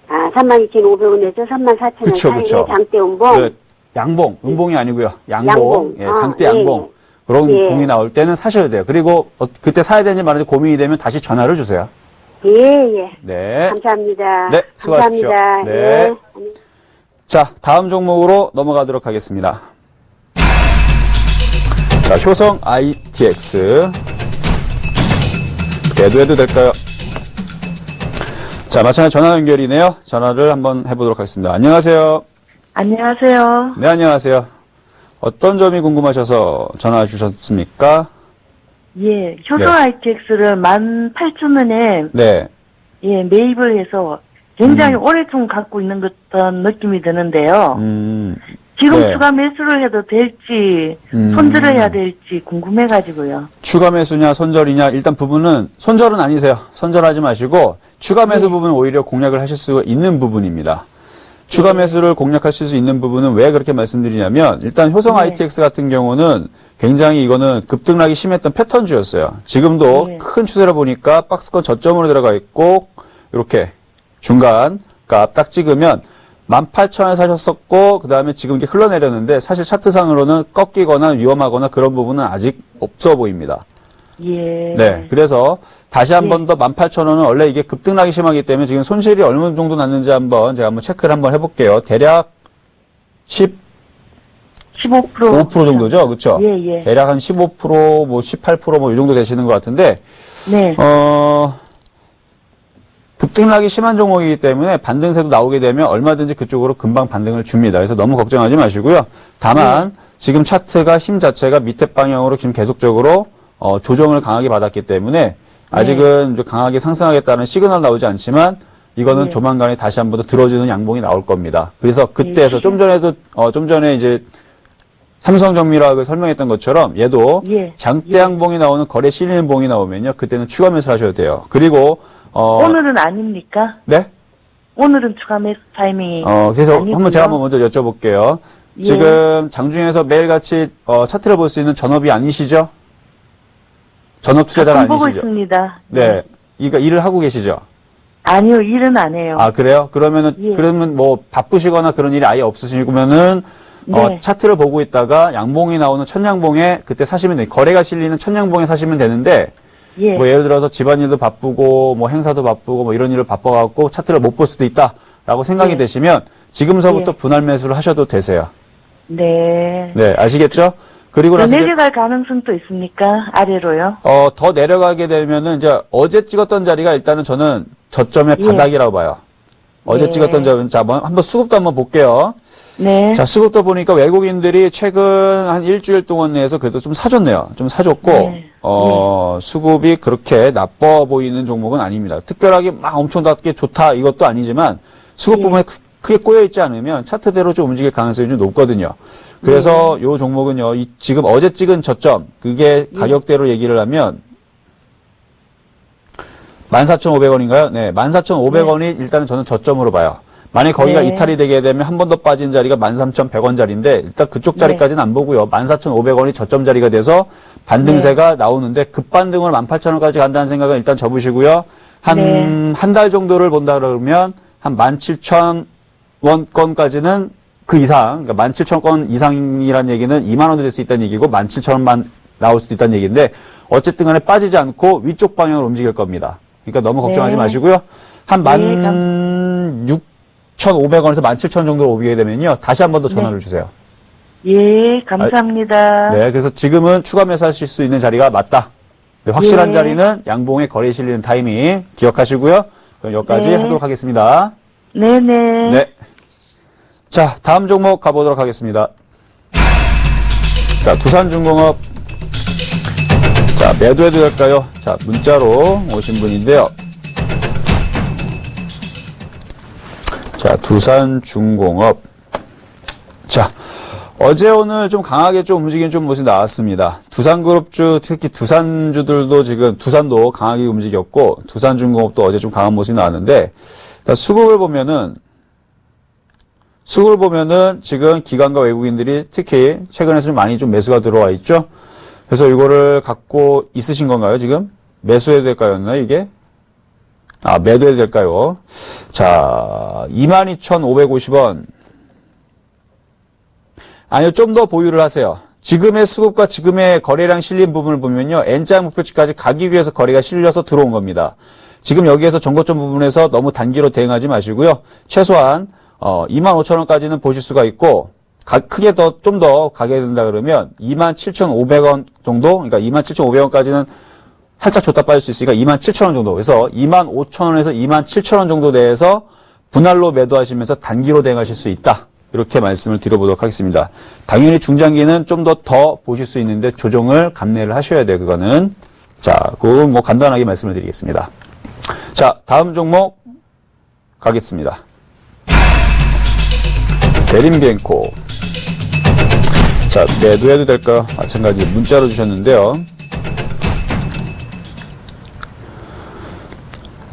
아, 32,500원에서 34,000원 그쵸, 사이에 그쵸. 장대 음봉. 그 양봉, 음봉이 아니고요. 양봉, 양봉. 예, 아, 장대 예, 양봉. 예. 그런 예. 봉이 나올 때는 사셔야 돼요. 그리고 그때 사야 되는지 말하는지 고민이 되면 다시 전화를 주세요. 예, 예. 네. 감사합니다. 네, 수고하십시오. 감사합니다. 네. 예. 자, 다음 종목으로 넘어가도록 하겠습니다. 자, 효성 ITX. 매도해도 될까요? 자, 마찬가지 전화 연결이네요. 전화를 한번 해보도록 하겠습니다. 안녕하세요. 안녕하세요. 네, 안녕하세요. 어떤 점이 궁금하셔서 전화 주셨습니까? 예, 효성 ITX를 18,000원에 네. 예, 매입을 해서 굉장히 오랫동안 갖고 있는 듯한 느낌이 드는데요. 지금 네. 추가 매수를 해도 될지 손절을 해야 될지 궁금해가지고요. 추가 매수냐 손절이냐 일단 부분은 손절은 아니세요. 손절하지 마시고 추가 매수 부분은 오히려 공략을 하실 수 있는 부분입니다. 추가 매수를 공략하실 수 있는 부분은 왜 그렇게 말씀드리냐면 일단 효성 ITX 같은 경우는 굉장히 이거는 급등락이 심했던 패턴주였어요. 지금도 큰 추세를 보니까 박스권 저점으로 들어가 있고 이렇게 중간 값 딱 찍으면 18,000원에 사셨었고 그 다음에 지금 이게 흘러내렸는데 사실 차트상으로는 꺾이거나 위험하거나 그런 부분은 아직 없어 보입니다. 예. 네. 그래서 다시 한 번 더 18,000원은 원래 이게 급등락이 심하기 때문에 지금 손실이 어느 정도 났는지 제가 한번 체크를 한번 해볼게요. 대략 15% 15% 정도죠? 그쵸? 예, 예. 대략 한 15%, 뭐 18% 뭐 이 정도 되시는 것 같은데, 네. 급등락이 심한 종목이기 때문에 반등세도 나오게 되면 얼마든지 그쪽으로 금방 반등을 줍니다. 그래서 너무 걱정하지 마시고요. 다만 지금 차트가 힘 자체가 밑에 방향으로 지금 계속적으로 조정을 강하게 받았기 때문에 아직은 이제 강하게 상승하겠다는 시그널 나오지 않지만 이거는 조만간에 다시 한 번 더 들어주는 양봉이 나올 겁니다. 그래서 그때에서 좀 전에 이제 삼성정밀화학을 설명했던 것처럼 얘도 장대 양봉이 나오는 거래 실리는 봉이 나오면요. 그때는 추가 매수를 하셔야 돼요. 그리고 오늘은 아닙니까? 네? 오늘은 추가 매수 타이밍이 그래서 아니고요. 한번 제가 한번 먼저 여쭤볼게요. 예. 지금 장중에서 매일같이 차트를 볼 수 있는 전업이 아니시죠? 전업 투자자는 보고 아니시죠? 있습니다. 네. 그러니까 일을 하고 계시죠? 아니요, 일은 안 해요. 아, 그래요? 그러면 뭐 바쁘시거나 그런 일이 아예 없으시면은 차트를 보고 있다가 양봉이 나오는 천양봉에 그때 사시면 돼요. 거래가 실리는 천양봉에 사시면 되는데 뭐 예를 들어서 집안일도 바쁘고 뭐 행사도 바쁘고 뭐 이런 일을 바빠갖고 차트를 못 볼 수도 있다라고 생각이 되시면 지금서부터 분할 매수를 하셔도 되세요. 네. 네, 아시겠죠? 그리고 나서 내려갈 가능성도 있습니까? 아래로요? 더 내려가게 되면은 이제 어제 찍었던 자리가 일단은 저는 저점의 바닥이라고 봐요. 어제 찍었던 자리, 자, 한번 수급도 한번 볼게요. 네. 자, 수급도 보니까 외국인들이 최근 한 일주일 동안 내에서 그래도 좀 사줬네요. 좀 사줬고, 수급이 그렇게 나빠 보이는 종목은 아닙니다. 특별하게 막 엄청나게 좋다 이것도 아니지만 수급 부분에 크게 꼬여있지 않으면 차트대로 좀 움직일 가능성이 좀 높거든요. 그래서 요 종목은요, 지금 어제 찍은 저점, 그게 가격대로 얘기를 하면 14,500원인가요? 네, 14,500원이 일단은 저는 저점으로 봐요. 만약에 거기가 이탈이 되게 되면 한 번 더 빠진 자리가 13,100원짜리인데 일단 그쪽 자리까지는 안 보고요. 14,500원이 저점 자리가 돼서 반등세가 나오는데 급반등으로 18,000원까지 간다는 생각은 일단 접으시고요. 한 달 정도를 본다 그러면 한 17,000원권까지는 그 이상, 그러니까 17,000원 이상이라는 얘기는 2만 원이 될 수 있다는 얘기고 17,000원만 나올 수도 있다는 얘기인데 어쨌든 간에 빠지지 않고 위쪽 방향으로 움직일 겁니다. 그러니까 너무 걱정하지 마시고요. 한 16,500원에서 17,000원 정도로 오게 되면요. 다시 한 번 더 전화를 주세요. 예, 감사합니다. 네, 그래서 지금은 추가 매수하실 수 있는 자리가 맞다. 네, 확실한 자리는 양봉에 거래에 실리는 타이밍 기억하시고요. 그럼 여기까지 하도록 하겠습니다. 네네. 네. 자, 다음 종목 가보도록 하겠습니다. 자, 두산중공업. 자, 매도해도 될까요? 자, 문자로 오신 분인데요. 자, 두산중공업. 자, 어제 오늘 좀 강하게 좀 움직이는 좀 모습이 나왔습니다. 두산그룹주, 특히 두산주들도 지금, 두산도 강하게 움직였고, 두산중공업도 어제 좀 강한 모습이 나왔는데, 수급을 보면은 지금 기관과 외국인들이 특히 최근에 좀 많이 좀 매수가 들어와 있죠? 그래서 이거를 갖고 있으신 건가요, 지금? 매수해도 될까요, 이게? 매도해도 될까요? 자, 22,550원. 아니요, 좀 더 보유를 하세요. 지금의 수급과 지금의 거래량 실린 부분을 보면요, N자 목표치까지 가기 위해서 거래가 실려서 들어온 겁니다. 지금 여기에서 정고점 부분에서 너무 단기로 대응하지 마시고요. 최소한 25,000원까지는 보실 수가 있고 크게 좀 더 가게 된다 그러면 27,500원 정도, 그러니까 27,500원까지는 살짝 줬다 빠질 수 있으니까 27,000원 정도. 그래서 25,000원에서 27,000원 정도 내에서 분할로 매도하시면서 단기로 대응하실 수 있다. 이렇게 말씀을 드려보도록 하겠습니다. 당연히 중장기는 좀 더 보실 수 있는데 조정을 감내를 하셔야 돼요. 그거는. 자, 그건 뭐 간단하게 말씀을 드리겠습니다. 자, 다음 종목 가겠습니다. 대림비엔코. 자, 매도해도 될까요? 마찬가지 문자로 주셨는데요.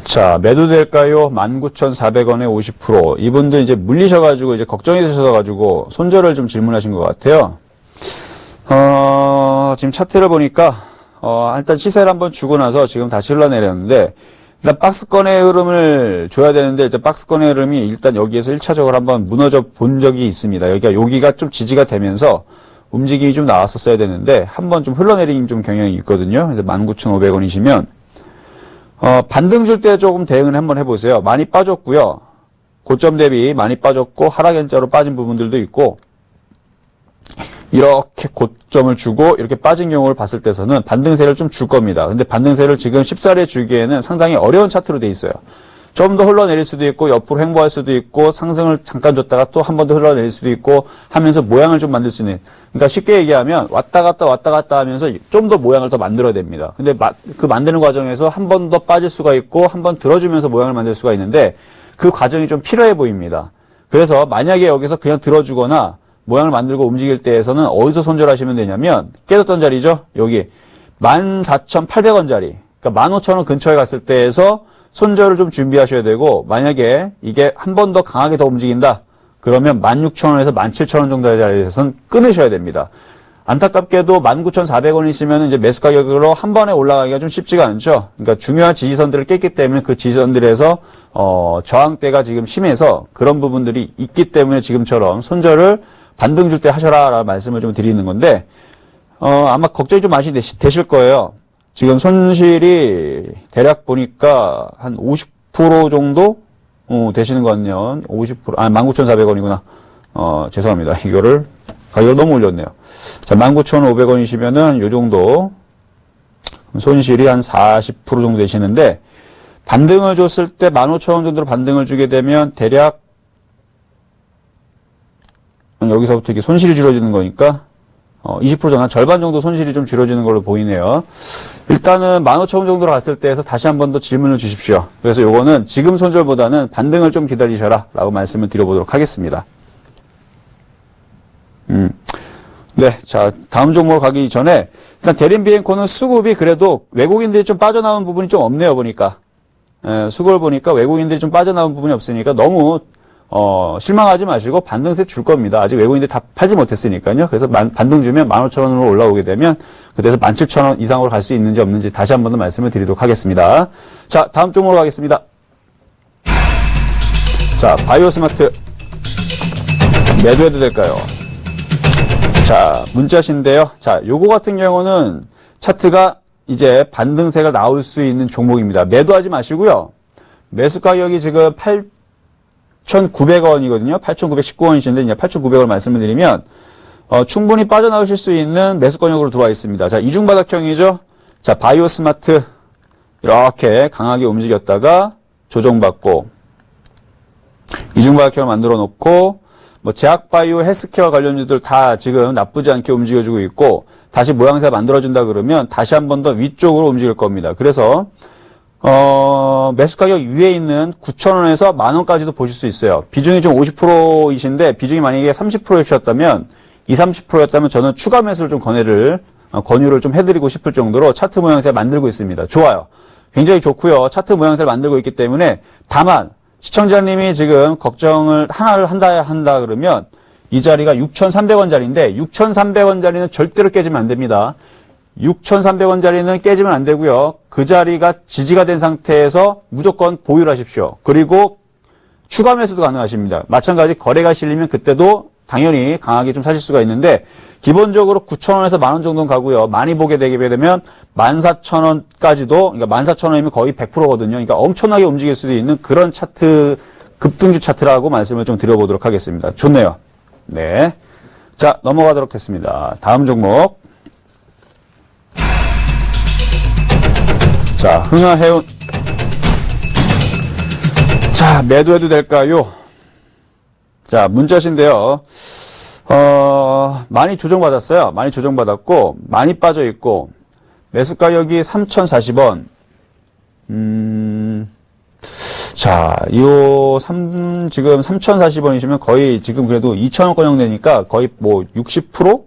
자, 매도 될까요? 19,400원에 50%. 이분도 이제 물리셔가지고, 이제 걱정이 되셔가지고, 손절을 좀 질문하신 것 같아요. 지금 차트를 보니까, 일단 시세를 한번 주고 나서 지금 다시 흘러내렸는데, 일단 박스권의 흐름을 줘야 되는데, 이제 박스권의 흐름이 일단 여기에서 1차적으로 한번 무너져 본 적이 있습니다. 여기가 좀 지지가 되면서 움직임이 좀 나왔었어야 되는데, 한번 좀 흘러내린 좀 경향이 있거든요. 19,500원이시면, 반등 줄 때 조금 대응을 한번 해보세요. 많이 빠졌고요. 고점 대비 많이 빠졌고, 하락연자로 빠진 부분들도 있고, 이렇게 고점을 주고 이렇게 빠진 경우를 봤을 때서는 반등세를 좀 줄 겁니다. 근데 반등세를 지금 쉽사리 주기에는 상당히 어려운 차트로 돼 있어요. 좀 더 흘러내릴 수도 있고 옆으로 횡보할 수도 있고 상승을 잠깐 줬다가 또 한 번 더 흘러내릴 수도 있고 하면서 모양을 좀 만들 수 있는, 그러니까 쉽게 얘기하면 왔다 갔다 하면서 좀 더 모양을 더 만들어야 됩니다. 근데 그 만드는 과정에서 한 번 더 빠질 수가 있고 한 번 들어주면서 모양을 만들 수가 있는데 그 과정이 좀 필요해 보입니다. 그래서 만약에 여기서 그냥 들어주거나 모양을 만들고 움직일 때에서는 어디서 손절하시면 되냐면 깨졌던 자리죠. 여기 14,800원짜리, 그러니까 15,000원 근처에 갔을 때에서 손절을 좀 준비하셔야 되고, 만약에 이게 한 번 더 강하게 더 움직인다 그러면 16,000원에서 17,000원 정도의 자리에서는 끊으셔야 됩니다. 안타깝게도 19,400원이시면 이제 매수 가격으로 한 번에 올라가기가 좀 쉽지가 않죠. 그러니까 중요한 지지선들을 깼기 때문에 그 지지선들에서 저항대가 지금 심해서 그런 부분들이 있기 때문에 지금처럼 손절을 반등 줄 때 하셔라라는 말씀을 좀 드리는 건데, 아마 걱정이 좀 많이 되실 거예요. 지금 손실이 대략 보니까 한 50% 정도 되시는 것 같네요. 50%, 19,400원이구나. 죄송합니다. 이거를 가격을 너무 올렸네요. 자, 19,500원이시면은 요 정도 손실이 한 40% 정도 되시는데, 반등을 줬을 때 15,000원 정도로 반등을 주게 되면 대략 여기서부터 이렇게 손실이 줄어지는 거니까 20% 정도, 한 절반 정도 손실이 좀 줄어지는 걸로 보이네요. 일단은 15,000원 정도로 갔을 때에서 다시 한 번 더 질문을 주십시오. 그래서 요거는 지금 손절보다는 반등을 좀 기다리셔라 라고 말씀을 드려보도록 하겠습니다. 네, 자, 다음 종목 가기 전에 일단 대림비엔코는 수급이 그래도 외국인들이 좀 빠져나온 부분이 좀 없네요, 보니까. 수급을 보니까 외국인들이 좀 빠져나온 부분이 없으니까 너무 실망하지 마시고 반등세 줄 겁니다. 아직 외국인들이 다 팔지 못했으니까요. 그래서 반등 주면 15,000원으로 올라오게 되면 그때서 17,000원 이상으로 갈 수 있는지 없는지 다시 한 번 더 말씀을 드리도록 하겠습니다. 자, 다음 종목으로 가겠습니다. 자, 바이오스마트 매도해도 될까요? 자, 문자신데요. 자, 요거 같은 경우는 차트가 이제 반등세가 나올 수 있는 종목입니다. 매도하지 마시고요. 매수 가격이 지금 8,900원이거든요. 8,919원이신데 이제 8,900원 말씀을 드리면 충분히 빠져나오실 수 있는 매수권역으로 들어와 있습니다. 자, 이중바닥형이죠. 자, 바이오스마트 이렇게 강하게 움직였다가 조정받고 이중바닥형을 만들어 놓고 뭐 제약바이오, 헬스케어 관련주들 다 지금 나쁘지 않게 움직여주고 있고 다시 모양새 만들어준다 그러면 다시 한 번 더 위쪽으로 움직일 겁니다. 그래서 매수 가격 위에 있는 9,000원에서 만원까지도 보실 수 있어요. 비중이 좀 50%이신데 비중이 만약에 30%였다면 30%였다면 저는 추가 매수를 좀 권유를 좀 해드리고 싶을 정도로 차트 모양새 만들고 있습니다. 좋아요. 굉장히 좋고요. 차트 모양새를 만들고 있기 때문에 다만 시청자님이 지금 걱정을 하나를 한다 그러면 이 자리가 6,300원짜리인데 6,300원짜리는 절대로 깨지면 안 됩니다. 6,300원짜리는 깨지면 안 되고요. 그 자리가 지지가 된 상태에서 무조건 보유를 하십시오. 그리고 추가 매수도 가능하십니다. 마찬가지 거래가 실리면 그때도 당연히 강하게 좀 사실 수가 있는데 기본적으로 9,000원에서 만원 정도는 가고요. 많이 보게 되게 되면 14,000원까지도, 그러니까 14,000원이면 거의 100%거든요. 그러니까 엄청나게 움직일 수도 있는 그런 차트, 급등주 차트라고 말씀을 좀 드려보도록 하겠습니다. 좋네요. 네. 자, 넘어가도록 하겠습니다. 다음 종목. 자, 흥하해운. 자, 매도해도 될까요? 자, 문자신데요. 많이 조정받았어요. 많이 조정받았고, 많이 빠져있고, 매수 가격이 3,040원. 자, 지금 3,040원이시면 거의 지금 그래도 2,000원권 되니까 거의 뭐 60%?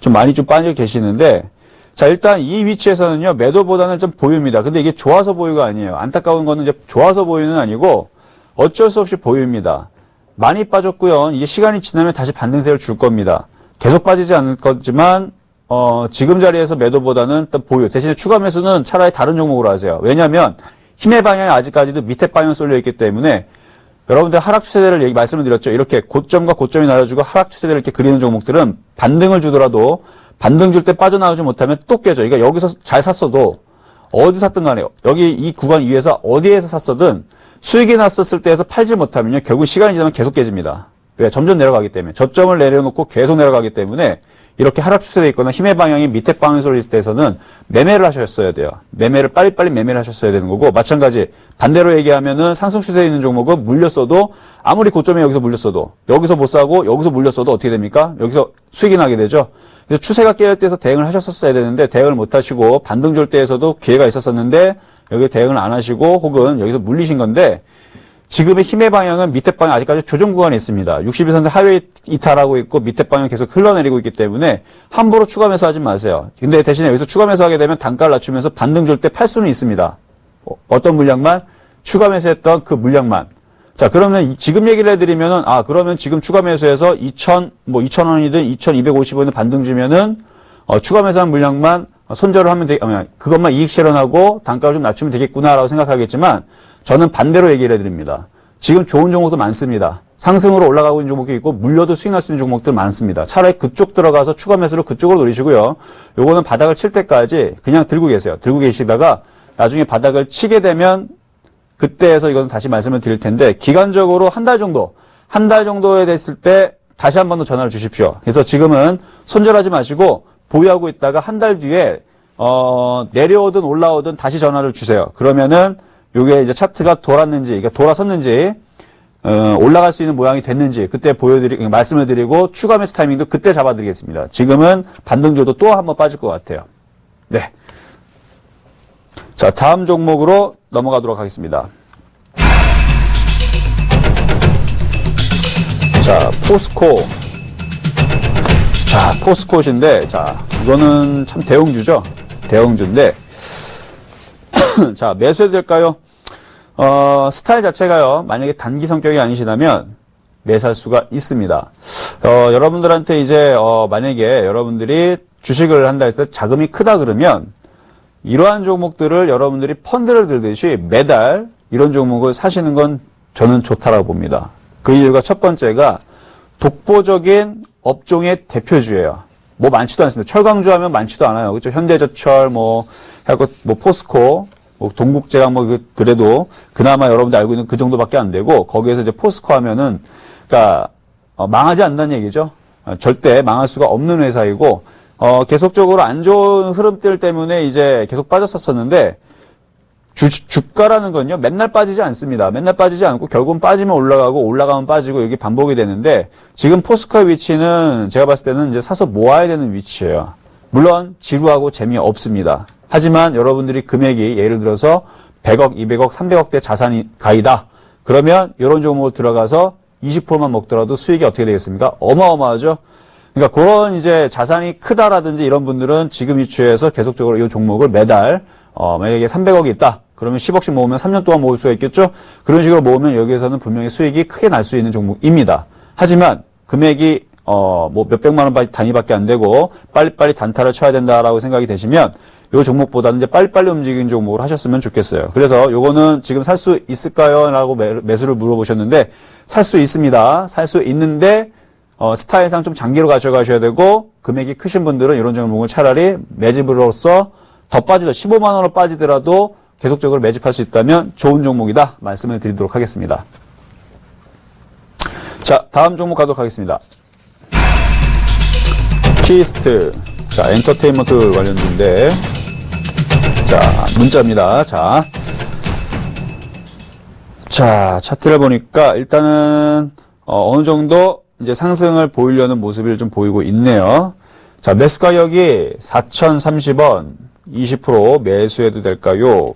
좀 많이 좀 빠져 계시는데, 자, 일단 이 위치에서는요, 매도보다는 좀 보유입니다. 근데 이게 좋아서 보유가 아니에요. 안타까운 거는 이제 좋아서 보유는 아니고, 어쩔 수 없이 보유입니다. 많이 빠졌고요. 이게 시간이 지나면 다시 반등세를 줄 겁니다. 계속 빠지지 않을 거지만, 지금 자리에서 매도보다는 또 보유. 대신에 추가 매수는 차라리 다른 종목으로 하세요. 왜냐면, 힘의 방향이 아직까지도 밑에 방향 쏠려 있기 때문에, 여러분들 하락 추세대를 말씀을 드렸죠. 이렇게 고점과 고점이 나눠주고 하락 추세대를 이렇게 그리는 종목들은 반등을 주더라도, 반등 줄 때 빠져나오지 못하면 또 깨져. 그러니까 여기서 잘 샀어도, 어디 샀든 간에, 여기 이 구간 위에서 어디에서 샀어든, 수익이 났었을 때에서 팔지 못하면요, 결국 시간이 지나면 계속 깨집니다. 왜? 점점 내려가기 때문에. 저점을 내려놓고 계속 내려가기 때문에, 이렇게 하락 추세되어 있거나 힘의 방향이 밑에 방향에 쏠릴 때에서는 매매를 하셨어야 돼요. 매매를 빨리빨리 매매를 하셨어야 되는 거고, 마찬가지 반대로 얘기하면은 상승 추세에 있는 종목은 물렸어도 아무리 고점에 여기서 물렸어도 여기서 못 사고 여기서 물렸어도 어떻게 됩니까? 여기서 수익이 나게 되죠. 그래서 추세가 깨질 때에서 대응을 하셨었어야 되는데 대응을 못 하시고 반등 줄 때에서도 기회가 있었었는데 여기 대응을 안 하시고 혹은 여기서 물리신 건데 지금의 힘의 방향은 밑에 방향 아직까지 조정 구간에 있습니다. 62선대 하회 이탈하고 있고 밑에 방향 계속 흘러내리고 있기 때문에 함부로 추가 매수하지 마세요. 근데 대신에 여기서 추가 매수하게 되면 단가를 낮추면서 반등 줄 때 팔 수는 있습니다. 어떤 물량만? 추가 매수했던 그 물량만. 자, 그러면 지금 얘기를 해드리면은, 그러면 지금 추가 매수해서 2,000원이든 2,250원이든 반등 주면은, 추가 매수한 물량만 손절을 하면 그것만 이익 실현하고 단가를 좀 낮추면 되겠구나라고 생각하겠지만, 저는 반대로 얘기를 해드립니다. 지금 좋은 종목도 많습니다. 상승으로 올라가고 있는 종목이 있고 물려도 수익 날 수 있는 종목들 많습니다. 차라리 그쪽 들어가서 추가 매수를 그쪽으로 노리시고요. 요거는 바닥을 칠 때까지 그냥 들고 계세요. 들고 계시다가 나중에 바닥을 치게 되면 그때에서 이건 다시 말씀을 드릴 텐데 기간적으로 한 달 정도에 됐을 때 다시 한 번 더 전화를 주십시오. 그래서 지금은 손절하지 마시고 보유하고 있다가 한 달 뒤에 내려오든 올라오든 다시 전화를 주세요. 그러면은 요게 이제 차트가 돌았는지, 그러니까 돌아섰는지, 올라갈 수 있는 모양이 됐는지, 그때 말씀을 드리고, 추가 매수 타이밍도 그때 잡아드리겠습니다. 지금은 반등줘도 또 한번 빠질 것 같아요. 네. 자, 다음 종목으로 넘어가도록 하겠습니다. 자, 포스코. 자, 포스코신데, 자, 이거는 참 대형주죠? 대형주인데, 자, 매수해도 될까요? 스타일 자체가요, 만약에 단기 성격이 아니시다면, 매수할 수가 있습니다. 여러분들한테 이제, 만약에 여러분들이 주식을 한다 했을 때 자금이 크다 그러면, 이러한 종목들을 여러분들이 펀드를 들듯이 매달 이런 종목을 사시는 건 저는 좋다라고 봅니다. 그 이유가 첫 번째가 독보적인 업종의 대표주예요. 뭐 많지도 않습니다. 철강주 하면 많지도 않아요. 그렇죠? 현대제철, 포스코, 동국제강 그래도 그나마 여러분들 알고 있는 그 정도밖에 안 되고 거기에서 이제 포스코 하면은 그러니까 망하지 않는다는 얘기죠. 절대 망할 수가 없는 회사이고 계속적으로 안 좋은 흐름들 때문에 이제 계속 빠졌었는데 주가라는 건요 맨날 빠지지 않습니다. 맨날 빠지지 않고 결국은 빠지면 올라가고 올라가면 빠지고 이게 반복이 되는데 지금 포스코의 위치는 제가 봤을 때는 이제 사서 모아야 되는 위치예요. 물론 지루하고 재미없습니다. 하지만 여러분들이 금액이 예를 들어서 100억, 200억, 300억대 자산이 가이다. 그러면 이런 종목으로 들어가서 20%만 먹더라도 수익이 어떻게 되겠습니까? 어마어마하죠. 그러니까 그런 이제 자산이 크다라든지 이런 분들은 지금 위치에서 계속적으로 이 종목을 매달 만약에 300억이 있다. 그러면 10억씩 모으면 3년 동안 모을 수가 있겠죠? 그런 식으로 모으면 여기에서는 분명히 수익이 크게 날 수 있는 종목입니다. 하지만 금액이 몇백만 원 단위밖에 안 되고 빨리빨리 단타를 쳐야 된다라고 생각이 되시면 이 종목보다는 이제 빨리빨리 움직이는 종목을 하셨으면 좋겠어요. 그래서 요거는 지금 살 수 있을까요? 라고 매수를 물어보셨는데 살 수 있습니다. 살 수 있는데 스타일상 좀 장기로 가져가셔야 되고 금액이 크신 분들은 이런 종목을 차라리 매집으로서 더 15만 원으로 빠지더라도 계속적으로 매집할 수 있다면 좋은 종목이다 말씀을 드리도록 하겠습니다. 자, 다음 종목 가도록 하겠습니다. 키스트. 자, 엔터테인먼트 관련주인데 자, 문자입니다. 자, 차트를 보니까 일단은 어느 정도 이제 상승을 보이려는 모습을 좀 보이고 있네요. 자, 매수 가격이 4,030원, 20% 매수해도 될까요?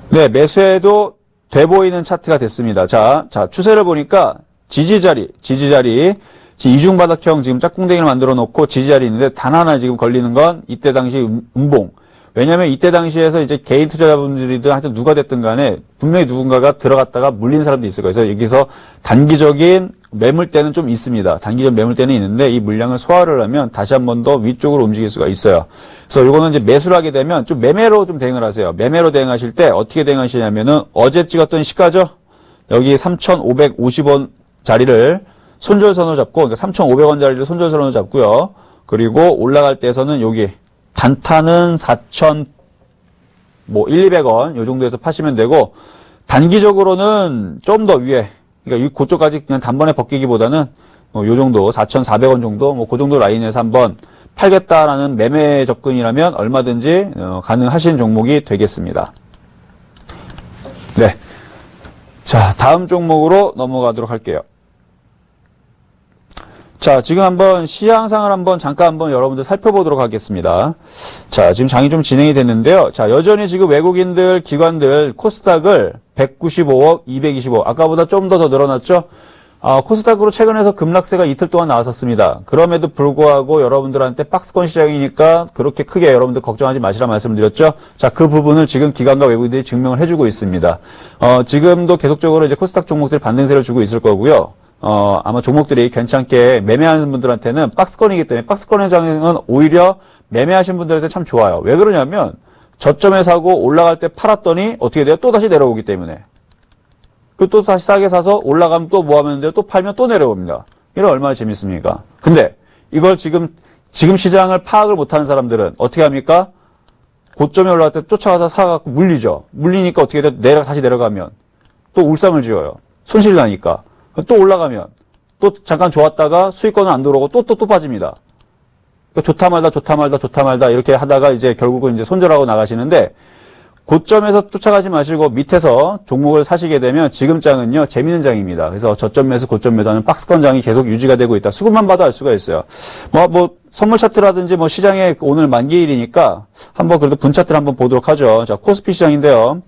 네, 매수해도 돼 보이는 차트가 됐습니다. 자, 추세를 보니까 지지자리, 지금 이중바닥형 지금 짝꿍댕이를 만들어 놓고 지지자리 있는데 단 하나 지금 걸리는 건 이때 당시 음봉. 왜냐면 이때 당시에서 이제 개인 투자자분들이든 하여튼 누가 됐든 간에 분명히 누군가가 들어갔다가 물린 사람도 있을 거예요. 그래서 여기서 단기적인 매물대는 좀 있습니다. 단기적 매물대는 있는데 이 물량을 소화를 하면 다시 한 번 더 위쪽으로 움직일 수가 있어요. 그래서 요거는 이제 매수를 하게 되면 좀 매매로 좀 대응을 하세요. 매매로 대응하실 때 어떻게 대응하시냐면은 어제 찍었던 시가죠? 여기 3,550원 자리를 손절선으로 잡고, 그러니까 3,500원 자리를 손절선으로 잡고요. 그리고 올라갈 때에서는 여기 단타는 4,000, 200원 요 정도에서 파시면 되고, 단기적으로는 좀 더 위에, 그러니까 그쪽까지 그냥 단번에 벗기기보다는 요 정도 4,400원 정도 그 정도 라인에서 한번 팔겠다라는 매매 접근이라면 얼마든지 가능하신 종목이 되겠습니다. 네. 자, 다음 종목으로 넘어가도록 할게요. 자, 지금 한번 시장상을 잠깐 여러분들 살펴보도록 하겠습니다. 자, 지금 장이 좀 진행이 됐는데요. 자, 여전히 지금 외국인들, 기관들, 코스닥을 195억, 225억, 아까보다 좀 더 늘어났죠? 코스닥으로 최근에서 급락세가 이틀 동안 나왔었습니다. 그럼에도 불구하고 여러분들한테 박스권 시장이니까 그렇게 크게 여러분들 걱정하지 마시라 말씀드렸죠? 자, 그 부분을 지금 기관과 외국인들이 증명을 해주고 있습니다. 지금도 계속적으로 이제 코스닥 종목들이 반등세를 주고 있을 거고요. 아마 종목들이 괜찮게 매매하는 분들한테는 박스권이기 때문에 박스권의 장은 오히려 매매하신 분들한테 참 좋아요. 왜 그러냐면 저점에 사고 올라갈 때 팔았더니 어떻게 돼요? 또 다시 내려오기 때문에. 또 다시 싸게 사서 올라가면 또 뭐 하면 돼요? 또 팔면 또 내려옵니다. 이런 얼마나 재밌습니까? 근데 이걸 지금 시장을 파악을 못하는 사람들은 어떻게 합니까? 고점에 올라갈 때 쫓아가서 사갖고 물리죠. 물리니까 어떻게 돼요? 다시 내려가면 또 울상을 지어요. 손실이 나니까. 또 올라가면 또 잠깐 좋았다가 수익권은 안 들어오고 또 빠집니다. 그러니까 좋다 말다 이렇게 하다가 이제 결국은 이제 손절하고 나가시는데 고점에서 쫓아가지 마시고 밑에서 종목을 사시게 되면 지금 장은요 재밌는 장입니다. 그래서 저점 매수 고점 매도하는 박스권 장이 계속 유지가 되고 있다. 수급만 봐도 알 수가 있어요. 선물 차트라든지 시장에 오늘 만기일이니까 한번 그래도 분 차트를 한번 보도록 하죠. 자, 코스피 시장인데요.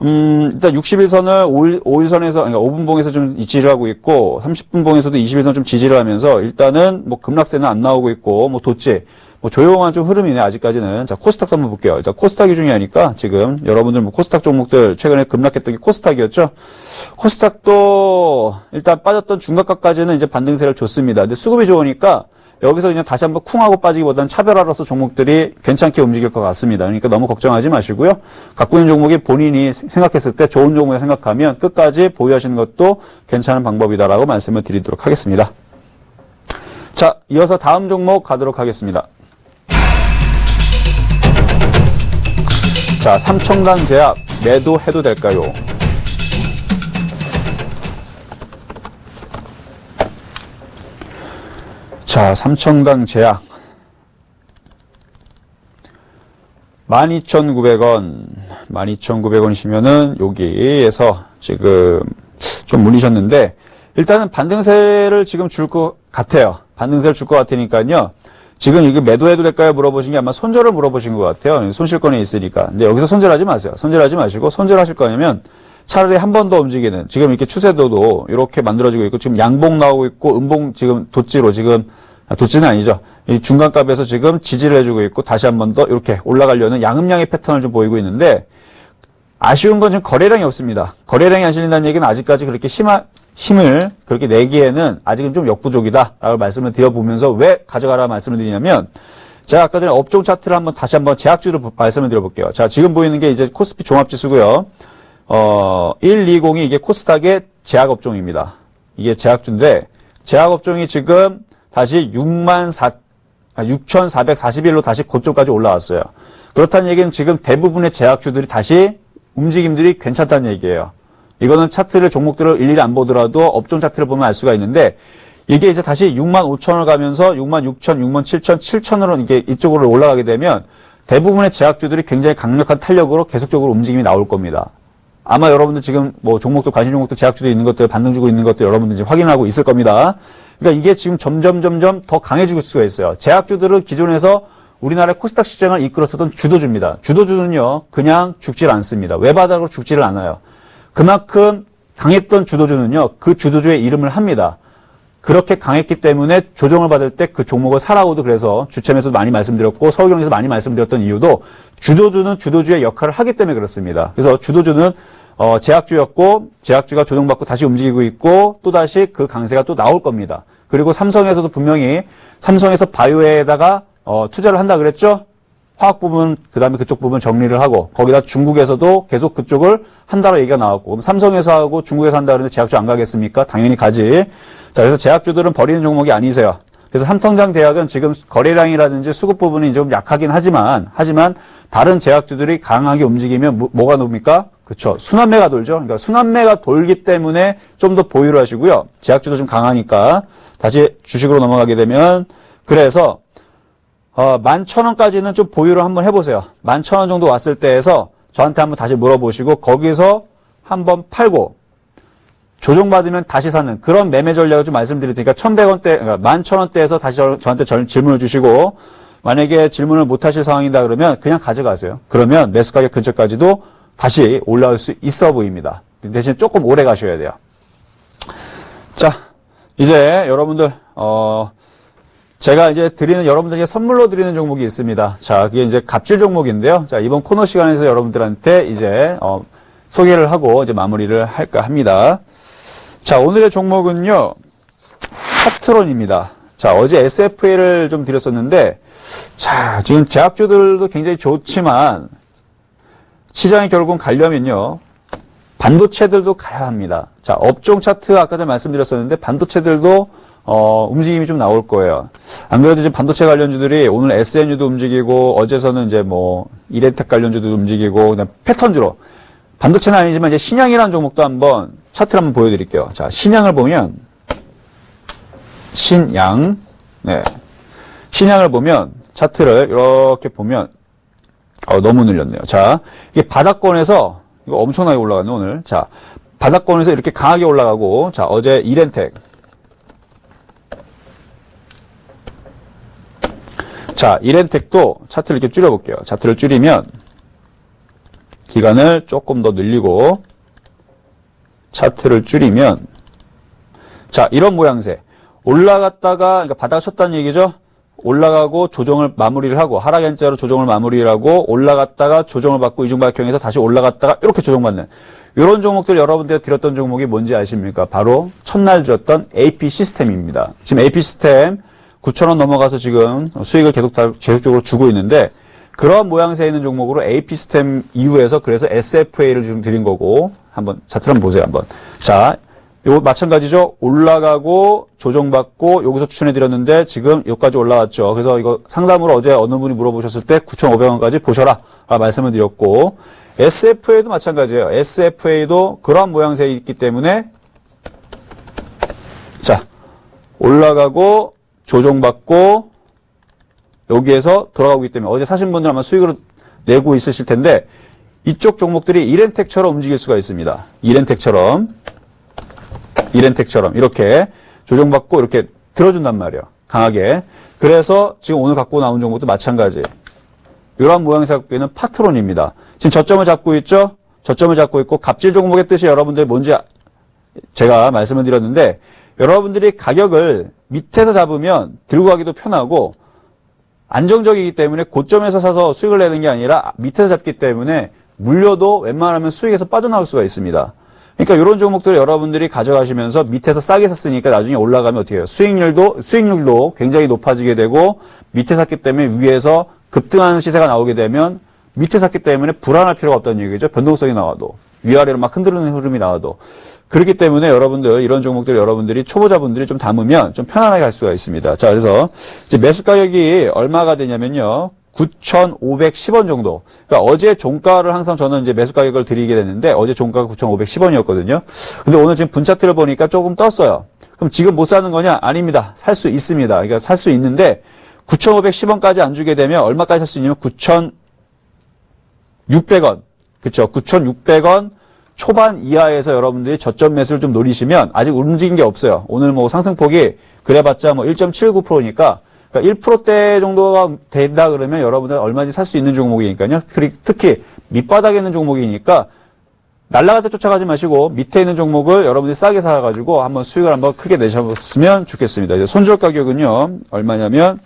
일단 60일선을 5일선에서, 그러니까 5분봉에서 좀 지지를 하고 있고, 30분봉에서도 21선 좀 지지를 하면서, 일단은 급락세는 안 나오고 있고, 도치, 조용한 좀 흐름이네, 아직까지는. 자, 코스닥도 한번 볼게요. 일단 코스닥이 중요하니까, 지금, 여러분들 코스닥 종목들, 최근에 급락했던 게 코스닥이었죠? 코스닥도, 일단 빠졌던 중각가까지는 이제 반등세를 줬습니다. 근데 수급이 좋으니까, 여기서 그냥 다시 한번 쿵하고 빠지기보다는 차별화로서 종목들이 괜찮게 움직일 것 같습니다. 그러니까 너무 걱정하지 마시고요. 갖고 있는 종목이 본인이 생각했을 때 좋은 종목을 생각하면 끝까지 보유하시는 것도 괜찮은 방법이다라고 말씀을 드리도록 하겠습니다. 자, 이어서 다음 종목 가도록 하겠습니다. 자, 삼청당 제약 매도해도 될까요? 자, 삼청당 제약 12,900원 12,900원이시면은 여기에서 지금 좀 물리셨는데 일단은 반등세를 지금 줄 것 같아요. 반등세를 줄 것 같으니까요. 지금 이게 매도해도 될까요? 물어보신 게 아마 손절을 물어보신 것 같아요. 손실권에 있으니까. 근데 여기서 손절하지 마세요. 손절하지 마시고 손절하실 거냐면 차라리 한 번 더 움직이는 지금 이렇게 추세도도 이렇게 만들어지고 있고 지금 양봉 나오고 있고 음봉 지금 도치로 지금 도치는 아니죠. 이 중간값에서 지금 지지를 해주고 있고 다시 한 번 더 이렇게 올라가려는 양음량의 패턴을 좀 보이고 있는데 아쉬운 건 지금 거래량이 없습니다. 거래량이 안 실린다는 얘기는 아직까지 그렇게 힘을 그렇게 내기에는 아직은 좀 역부족이다라고 말씀을 드려보면서 왜 가져가라 말씀을 드리냐면 제가 아까 전에 업종 차트를 다시 한번 제약주로 말씀을 드려볼게요. 자, 지금 보이는 게 이제 코스피 종합지수고요. 120이 이게 코스닥의 제약업종입니다. 이게 제약주인데 제약업종이 지금 다시 6,441로 다시 고점까지 올라왔어요. 그렇다는 얘기는 지금 대부분의 제약주들이 다시 움직임들이 괜찮다는 얘기예요. 이거는 차트를 종목들을 일일이 안 보더라도 업종 차트를 보면 알 수가 있는데 이게 이제 다시 65,000원을 가면서 66,000, 67,000, 7,000으로 이게 이쪽으로 올라가게 되면 대부분의 제약주들이 굉장히 강력한 탄력으로 계속적으로 움직임이 나올 겁니다. 아마 여러분들 지금 뭐 종목도 관심 종목도 제약주도 있는 것들 반등 주고 있는 것들 여러분들 지금 확인하고 있을 겁니다. 그러니까 이게 지금 점점 더 강해질 수가 있어요. 제약주들은 기존에서 우리나라의 코스닥 시장을 이끌었었던 주도주입니다. 주도주는요 그냥 죽질 않습니다. 외바닥으로 죽지를 않아요. 그만큼 강했던 주도주는요 그 주도주의 이름을 합니다. 그렇게 강했기 때문에 조정을 받을 때 그 종목을 사라고도 그래서 주챔에서도 많이 말씀드렸고 서울경에서 많이 말씀드렸던 이유도 주도주는 주도주의 역할을 하기 때문에 그렇습니다. 그래서 주도주는 제약주였고 제약주가 조정받고 다시 움직이고 있고 또다시 그 강세가 또 나올 겁니다. 그리고 삼성에서도 분명히 삼성에서 바이오에다가 투자를 한다 그랬죠? 화학 부분, 그 다음에 그쪽 부분 정리를 하고, 거기다 중국에서도 계속 그쪽을 한다로 얘기가 나왔고, 그럼 삼성에서 하고 중국에서 한다 그러는데 제약주 안 가겠습니까? 당연히 가지. 자, 그래서 제약주들은 버리는 종목이 아니세요. 그래서 삼성장 대학은 지금 거래량이라든지 수급 부분이 좀 약하긴 하지만 다른 제약주들이 강하게 움직이면 뭐가 놉니까? 그쵸. 순환매가 돌죠. 그러니까 순환매가 돌기 때문에 좀 더 보유를 하시고요. 제약주도 좀 강하니까. 다시 주식으로 넘어가게 되면, 그래서 11,000원까지는 좀 보유를 한번 해보세요. 11,000원 정도 왔을 때에서 저한테 한번 다시 물어보시고 거기서 한번 팔고 조정받으면 다시 사는 그런 매매 전략을 좀 말씀드릴 테니까 1,100원대, 그러니까 11,000원대에서 다시 저한테 질문을 주시고 만약에 질문을 못 하실 상황이다 그러면 그냥 가져가세요. 그러면 매수 가격 근처까지도 다시 올라올 수 있어 보입니다. 대신 조금 오래 가셔야 돼요. 자, 이제 여러분들, 제가 이제 여러분들에게 선물로 드리는 종목이 있습니다. 자, 그게 이제 갑질 종목인데요. 자, 이번 코너 시간에서 여러분들한테 이제, 소개를 하고 이제 마무리를 할까 합니다. 자, 오늘의 종목은요, 파트론입니다. 자, 어제 SFA를 좀 드렸었는데, 자, 지금 제약주들도 굉장히 좋지만, 시장이 결국은 가려면요, 반도체들도 가야 합니다. 자, 업종 차트 아까 전에 말씀드렸었는데, 반도체들도 움직임이 좀 나올 거예요. 안 그래도 지금 반도체 관련주들이 오늘 SNU도 움직이고 어제서는 이제 뭐 이렌텍 관련주도 움직이고 그냥 패턴주로 반도체는 아니지만 이제 신양이라는 종목도 한번 차트를 한번 보여드릴게요. 자, 신양을 보면 네, 신양을 보면 차트를 이렇게 보면 너무 늘렸네요. 자, 이게 바닥권에서 이거 엄청나게 올라갔네 오늘. 자, 바닥권에서 이렇게 강하게 올라가고 자 어제 이렌텍 자, 이렌텍도 차트를 이렇게 줄여볼게요. 차트를 줄이면 기간을 조금 더 늘리고 차트를 줄이면 자, 이런 모양새. 올라갔다가 그러니까 바닥 쳤다는 얘기죠. 올라가고 조정을 마무리를 하고 하락 N자로 조정을 마무리를 하고 올라갔다가 조정을 받고 이중박형에서 다시 올라갔다가 이렇게 조정받는 이런 종목들 여러분들 드렸던 종목이 뭔지 아십니까? 바로 첫날 드렸던 AP 시스템입니다. 지금 AP 시스템 9,000원 넘어가서 지금 수익을 계속적으로 주고 있는데 그런 모양새에 있는 종목으로 AP 시스템 이후에서 그래서 SFA를 좀 드린 거고 한번 차트를 한번 보세요. 한번. 자, 요 마찬가지죠. 올라가고 조정받고 여기서 추천해 드렸는데 지금 여기까지 올라왔죠. 그래서 이거 상담으로 어제 어느 분이 물어보셨을 때 9,500원까지 보셔라 말씀을 드렸고 SFA도 마찬가지예요. SFA도 그러한 모양새에 있기 때문에 자, 올라가고 조정받고 여기에서 돌아가기 때문에 어제 사신 분들 아마 수익을 내고 있으실 텐데 이쪽 종목들이 이렌텍처럼 움직일 수가 있습니다. 이렌텍처럼 이렇게 조정받고 이렇게 들어준단 말이에요. 강하게. 그래서 지금 오늘 갖고 나온 종목도 마찬가지. 이러한 모양새 갖고 있는 파트론입니다. 지금 저점을 잡고 있죠? 저점을 잡고 있고 갑질 종목의 뜻이 여러분들 뭔지 제가 말씀을 드렸는데 여러분들이 가격을 밑에서 잡으면 들고 가기도 편하고 안정적이기 때문에 고점에서 사서 수익을 내는 게 아니라 밑에서 잡기 때문에 물려도 웬만하면 수익에서 빠져나올 수가 있습니다. 그러니까 이런 종목들을 여러분들이 가져가시면서 밑에서 싸게 샀으니까 나중에 올라가면 어떻게 해요? 수익률도 굉장히 높아지게 되고 밑에 샀기 때문에 위에서 급등하는 시세가 나오게 되면 밑에 샀기 때문에 불안할 필요가 없다는 얘기죠. 변동성이 나와도. 위아래로 막 흔들리는 흐름이 나와도. 그렇기 때문에 여러분들, 이런 종목들 여러분들이 초보자분들이 좀 담으면 좀 편안하게 할 수가 있습니다. 자, 그래서 이제 매수 가격이 얼마가 되냐면요. 9,510원 정도. 그러니까 어제 종가를 항상 저는 이제 매수 가격을 드리게 됐는데 어제 종가가 9,510원이었거든요. 근데 오늘 지금 분차트를 보니까 조금 떴어요. 그럼 지금 못 사는 거냐? 아닙니다. 살 수 있습니다. 그러니까 살 수 있는데 9,510원까지 안 주게 되면 얼마까지 살 수 있냐면 9,600원. 그쵸. 9,600원 초반 이하에서 여러분들이 저점 매수를 좀 노리시면 아직 움직인 게 없어요. 오늘 뭐 상승폭이 그래봤자 뭐 1.79%니까 그러니까 1%대 정도가 된다 그러면 여러분들 얼마든지 살 수 있는 종목이니까요. 특히 밑바닥에 있는 종목이니까 날라갈 때 쫓아가지 마시고 밑에 있는 종목을 여러분들이 싸게 사가지고 한번 수익을 한번 크게 내셨으면 좋겠습니다. 이제 손절 가격은요. 얼마냐면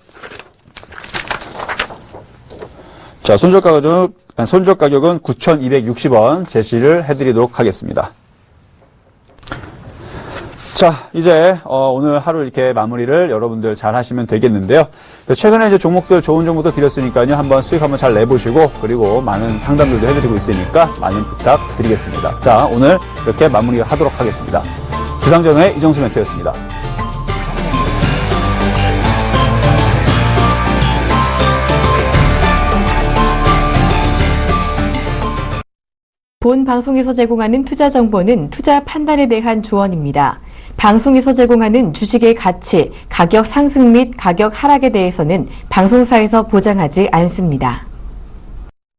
자, 손절 가격은 9,260원 제시를 해드리도록 하겠습니다. 자, 이제 오늘 하루 이렇게 마무리를 여러분들 잘 하시면 되겠는데요. 최근에 이제 종목들 좋은 정보도 드렸으니까요. 한번 수익 한번 잘 내보시고 그리고 많은 상담들도 해드리고 있으니까 많은 부탁 드리겠습니다. 자, 오늘 이렇게 마무리하도록 하겠습니다. 주상전의 이정수 멘토였습니다. 본 방송에서 제공하는 투자 정보는 투자 판단에 대한 조언입니다. 방송에서 제공하는 주식의 가치, 가격 상승 및 가격 하락에 대해서는 방송사에서 보장하지 않습니다.